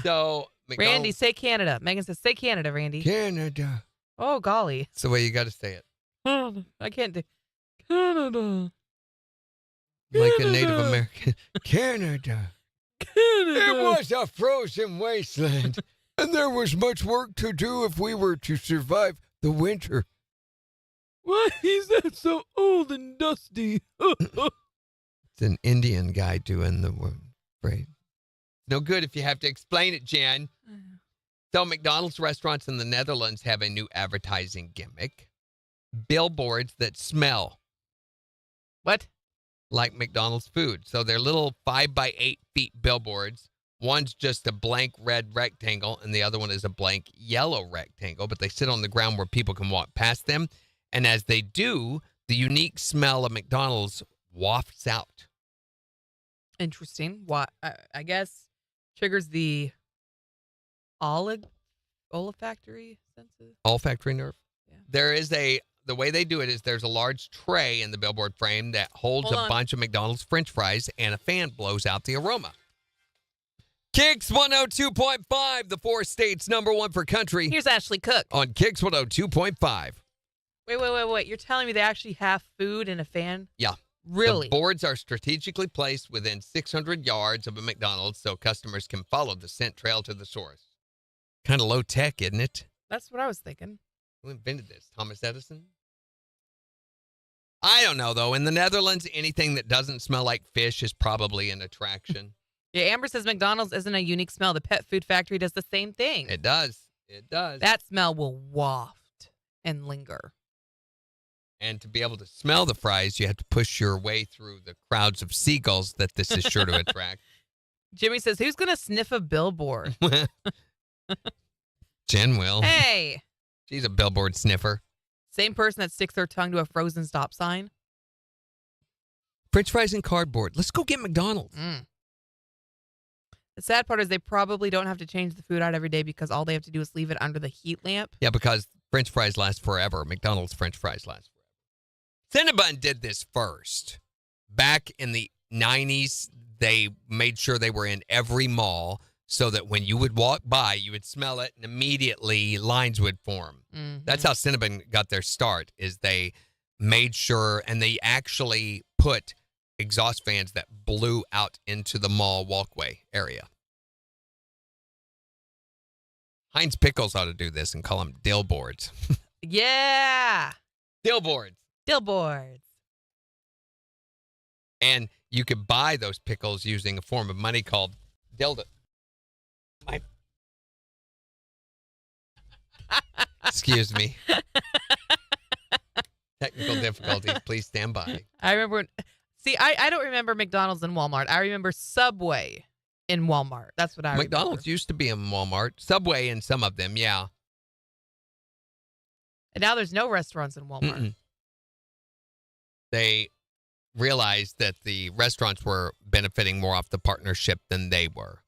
So, Randy, say Canada. Megan says, say Canada, Randy. Canada. Oh, golly. It's the way you got to say it. I can't do Canada. Like a Native American. Canada. It was a frozen wasteland, and there was much work to do if we were to survive the winter. Why is that so old and dusty? It's an Indian guy doing the word. Right. No good if you have to explain it, Jen. So McDonald's restaurants in the Netherlands have a new advertising gimmick. Billboards that smell. What? Like McDonald's food. So they're little 5 by 8 feet billboards. One's just a blank red rectangle, and the other one is a blank yellow rectangle, but they sit on the ground where people can walk past them. And as they do, the unique smell of McDonald's wafts out. Interesting. What? I guess triggers the olfactory senses. Olfactory nerve. Yeah. There is a the way they do it is there's a large tray in the billboard frame that holds Hold a on. bunch of McDonald's French fries, and a fan blows out the aroma. KIX 102.5, the 4 states #1 for country. Here's Ashley Cook. On KIX 102.5. Wait. You're telling me they actually have food in a fan? Yeah. Really? The boards are strategically placed within 600 yards of a McDonald's so customers can follow the scent trail to the source. Kind of low tech, isn't it? That's what I was thinking. Who invented this? Thomas Edison? I don't know, though. In the Netherlands, anything that doesn't smell like fish is probably an attraction. Yeah, Amber says McDonald's isn't a unique smell. The pet food factory does the same thing. It does. It does. That smell will waft and linger. And to be able to smell the fries, you have to push your way through the crowds of seagulls that this is sure to attract. Jimmy says, who's going to sniff a billboard? Jen will. Hey. She's a billboard sniffer. Same person that sticks their tongue to a frozen stop sign. French fries and cardboard. Let's go get McDonald's. The sad part is they probably don't have to change the food out every day because all they have to do is leave it under the heat lamp. Yeah, because French fries last forever. McDonald's French fries last forever. Cinnabon did this first. Back in the 90s, they made sure they were in every mall so that when you would walk by, you would smell it and immediately lines would form. Mm-hmm. That's how Cinnabon got their start, is they made sure, and they actually put exhaust fans that blew out into the mall walkway area. Heinz Pickles ought to do this and call them dill boards. Yeah. Dill boards. Dill boards. And you could buy those pickles using a form of money called dildo. Excuse me. Technical difficulties. Please stand by. I remember. See, I don't remember McDonald's and Walmart. I remember Subway in Walmart. That's what I remember. McDonald's used to be in Walmart. Subway in some of them, yeah. And now there's no restaurants in Walmart. Mm-mm. They realized that the restaurants were benefiting more off the partnership than they were.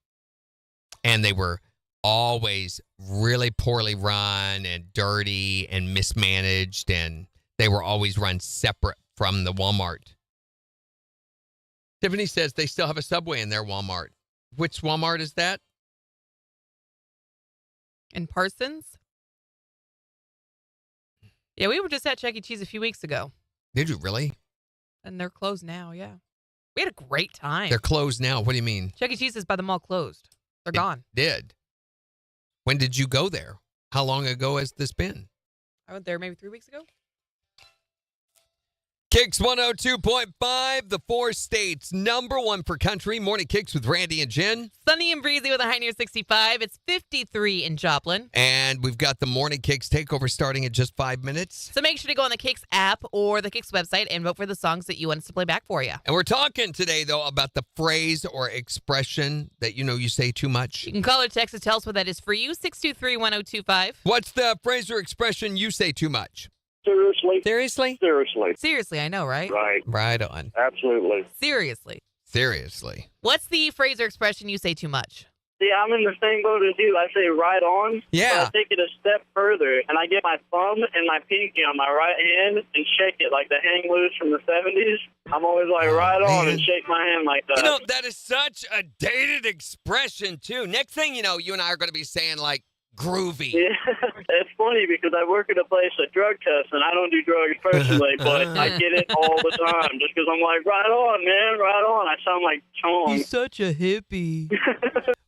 And they were always really poorly run and dirty and mismanaged, and they were always run separate from the Walmart. Tiffany says they still have a Subway in their Walmart. Which Walmart is that? In Parsons? Yeah, we were just at Chuck E. Cheese a few weeks ago. Did you really? And they're closed now, yeah. We had a great time. They're closed now. What do you mean? Chuck E. Cheese is by the mall closed. They're gone. Did. When did you go there? How long ago has this been? I went there maybe 3 weeks ago. KIX 102.5, the 4 states #1 for country. Morning KIX with Randy and Jen. Sunny and breezy with a high near 65. It's 53 in Joplin. And we've got the Morning KIX takeover starting in just 5 minutes. So make sure to go on the KIX app or the KIX website and vote for the songs that you want us to play back for you. And we're talking today, though, about the phrase or expression that you say too much. You can call or text to tell us what that is for you, 623-1025. What's the phrase or expression you say too much? Seriously? Seriously? Seriously. Seriously, I know, right? Right. Right on. Absolutely. Seriously. Seriously. What's the phrase or expression you say too much? See, I'm in the same boat as you. I say right on. Yeah. But I take it a step further, and I get my thumb and my pinky on my right hand and shake it like the hang loose from the 70s. I'm always like, right on, and shake my hand like that. That is such a dated expression, too. Next thing you know, you and I are going to be saying, like, groovy. Yeah, it's funny because I work at a place that drug tests, and I don't do drugs personally, but I get it all the time just because I'm like, right on, man, right on. I sound like Chong. He's such a hippie.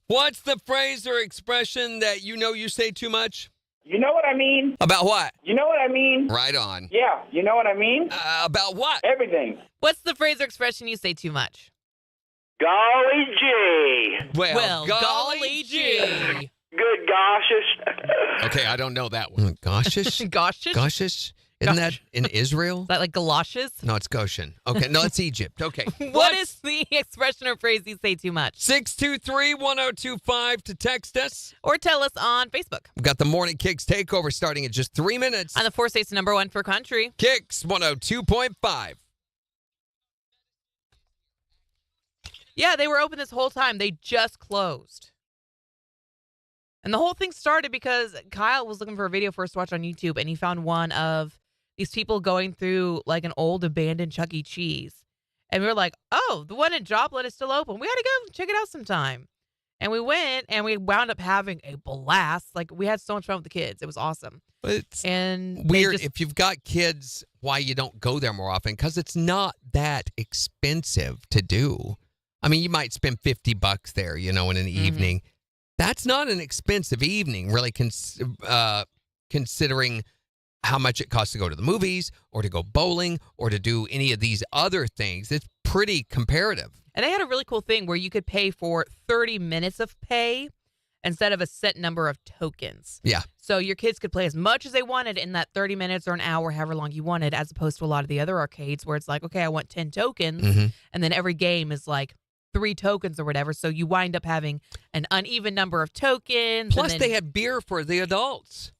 What's the phrase or expression that you say too much? You know what I mean? About what? You know what I mean? Right on. Yeah, you know what I mean? About what? Everything. What's the phrase or expression you say too much? Golly gee. Well, golly gee. Good goshish. Okay, I don't know that one. Goshish? Goshish? Goshish? Isn't that in Israel? Is that like galoshes? No, it's Goshen. Okay, no, it's Egypt. Okay. What is the expression or phrase you say too much? 623-1025 to text us. Or tell us on Facebook. We've got the Morning KIX takeover starting in just 3 minutes. On the 4 states #1 for country. KIX 102.5. Yeah, they were open this whole time. They just closed. And the whole thing started because Kyle was looking for a video for us to watch on YouTube, and he found one of these people going through like an old abandoned Chuck E. Cheese. And we were like, oh, the one in Joplin is still open. We got to go check it out sometime. And we went and we wound up having a blast. Like we had so much fun with the kids. It was awesome. It's and weird if you've got kids, why you don't go there more often, because it's not that expensive to do. I mean, you might spend $50 there, in an evening. That's not an expensive evening, really, considering how much it costs to go to the movies or to go bowling or to do any of these other things. It's pretty comparative. And they had a really cool thing where you could pay for 30 minutes of pay instead of a set number of tokens. Yeah. So your kids could play as much as they wanted in that 30 minutes or an hour, however long you wanted, as opposed to a lot of the other arcades where it's like, okay, I want 10 tokens. And then every game is like 3 tokens or whatever. So you wind up having an uneven number of tokens. Plus, they had beer for the adults.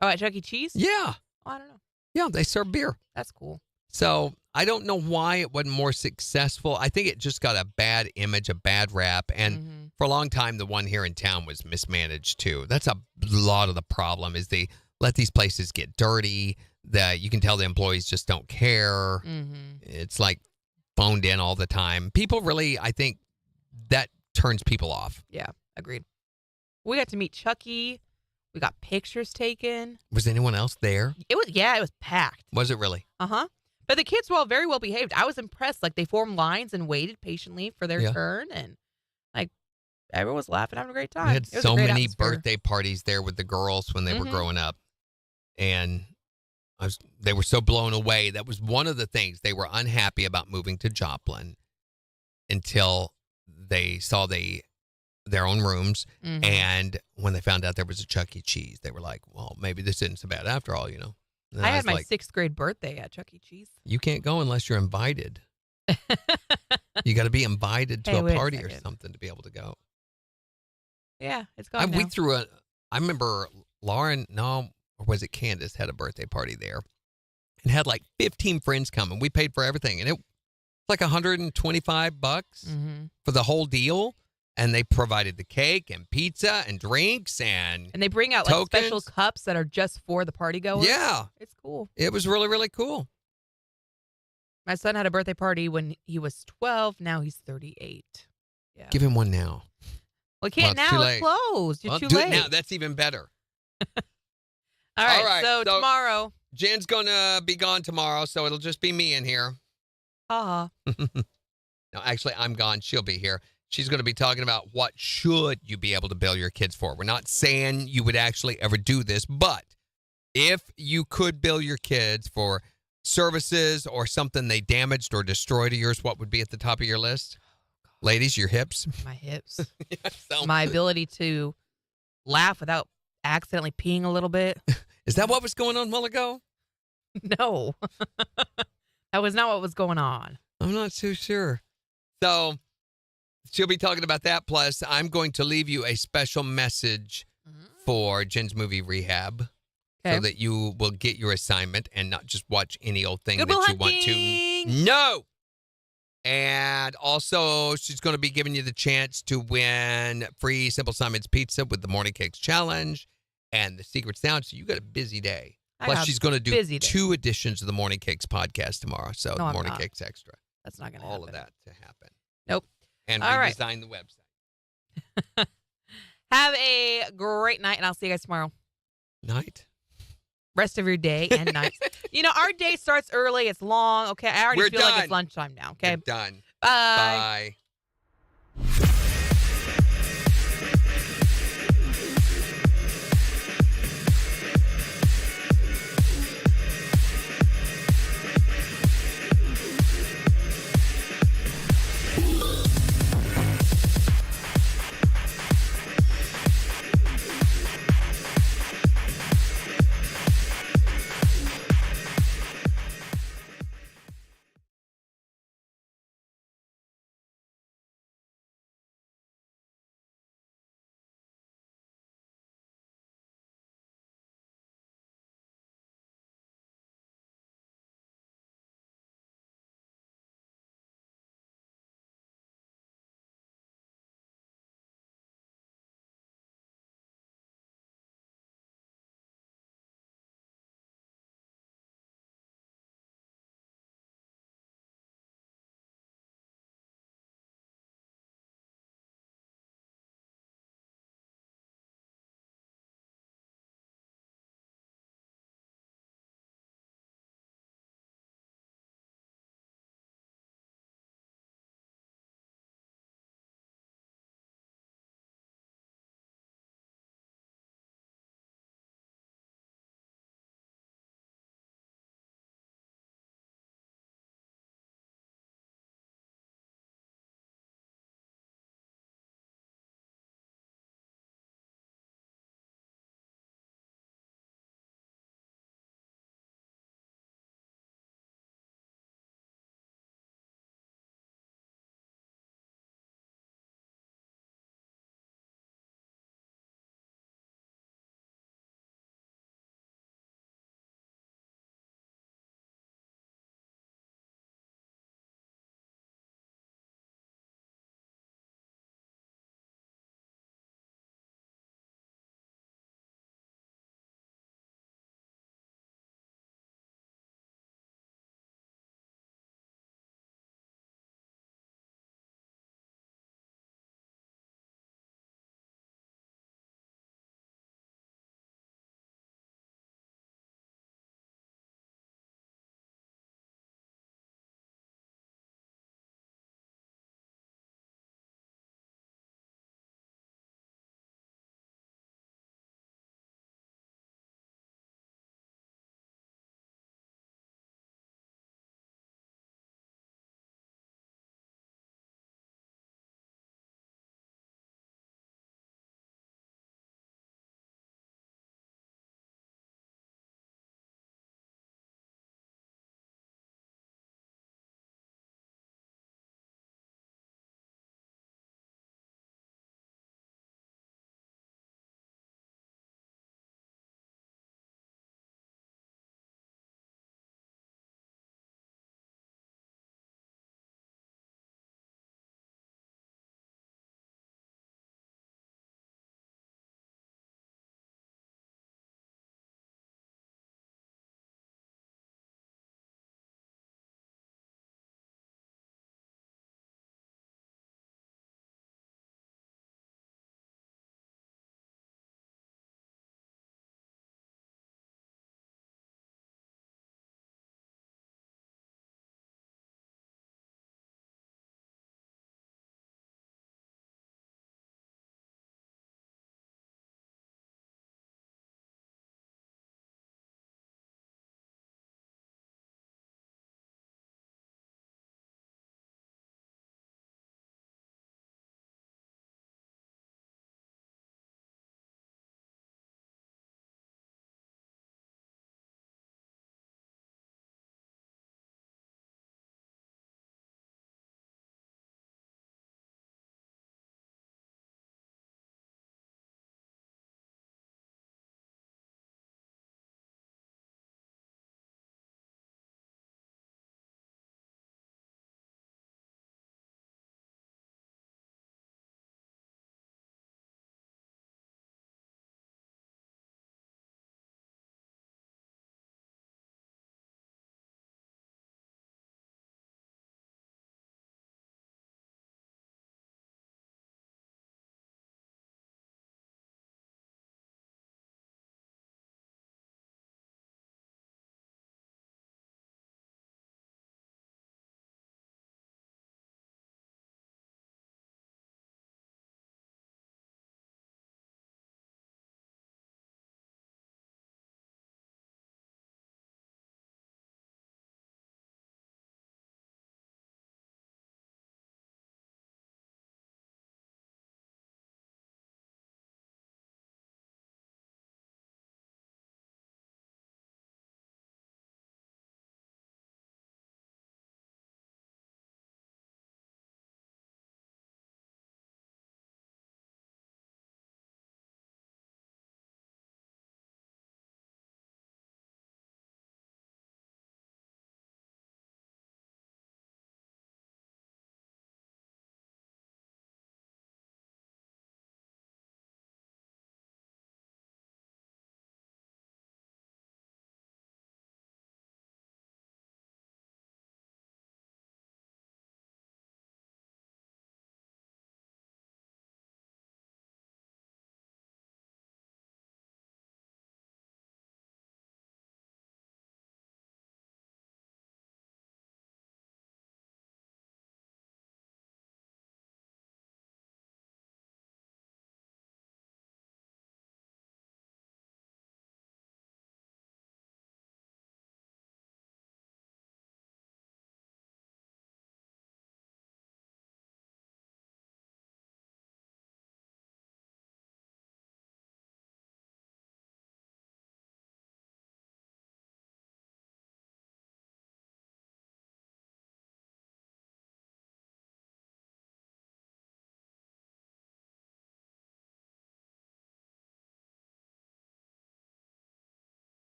Oh, at Chuck E. Cheese? Yeah. Oh, I don't know. Yeah, they serve beer. That's cool. So I don't know why it wasn't more successful. I think it just got a bad image, a bad rap. And for a long time, the one here in town was mismanaged too. That's a lot of the problem is they let these places get dirty. That you can tell the employees just don't care. It's like phoned in all the time. People really, I think that turns people off. Yeah, agreed. We got to meet Chucky. We got pictures taken. Was anyone else there? It was packed. Was it really? Uh-huh. But the kids were all very well behaved. I was impressed. Like they formed lines and waited patiently for their turn, and like everyone was laughing, having a great time. We had so many atmosphere. birthday parties there with the girls when they were growing up, and they were so blown away. That was one of the things they were unhappy about moving to Joplin until they saw their own rooms, and when they found out there was a Chuck E. Cheese, they were like, "Well, maybe this isn't so bad after all," And I had my 6th grade birthday at Chuck E. Cheese. You can't go unless you're invited. You got to be invited to a party or something to be able to go. Yeah, it's gone now. I remember Lauren, or was it Candace, had a birthday party there and had like 15 friends come, and we paid for everything. And it was like $125 for the whole deal. And they provided the cake and pizza and drinks and they bring out tokens. like special cups that are just for the party goers. Yeah. It's cool. It was really, really cool. My son had a birthday party when he was 12. Now he's 38. Yeah. Give him one now. Well, he can't now. It's closed. You're too do late. it now. That's even better. All right. So tomorrow. Jen's going to be gone tomorrow, so it'll just be me in here. No, actually, I'm gone. She'll be here. She's going to be talking about what should you be able to bill your kids for. We're not saying you would actually ever do this, but if you could bill your kids for services or something they damaged or destroyed of yours, what would be at the top of your list? Ladies, your hips. My hips. So my ability to laugh without accidentally peeing a little bit. Is that what was going on a while ago? No. That was not what was going on. I'm not too sure. So she'll be talking about that. Plus, I'm going to leave you a special message for Jen's Movie Rehab so that you will get your assignment and not just watch any old thing Good Will that you Hunting. want to. No. And also, she's going to be giving you the chance to win free Simple Simon's Pizza with the Morning KIX Challenge and the Secret Sound. So you got a busy day. Plus, she's going to do 2 editions of the Morning KIX podcast tomorrow. So the Morning KIX Extra. That's not going to happen. happen. All of that to happen. Nope. And All redesign the website. Have a great night, and I'll see you guys tomorrow. Night. Rest of your day and night. Our day starts early. It's long. Okay, I already feel like it's lunchtime now. Okay. We're done. Bye. Bye.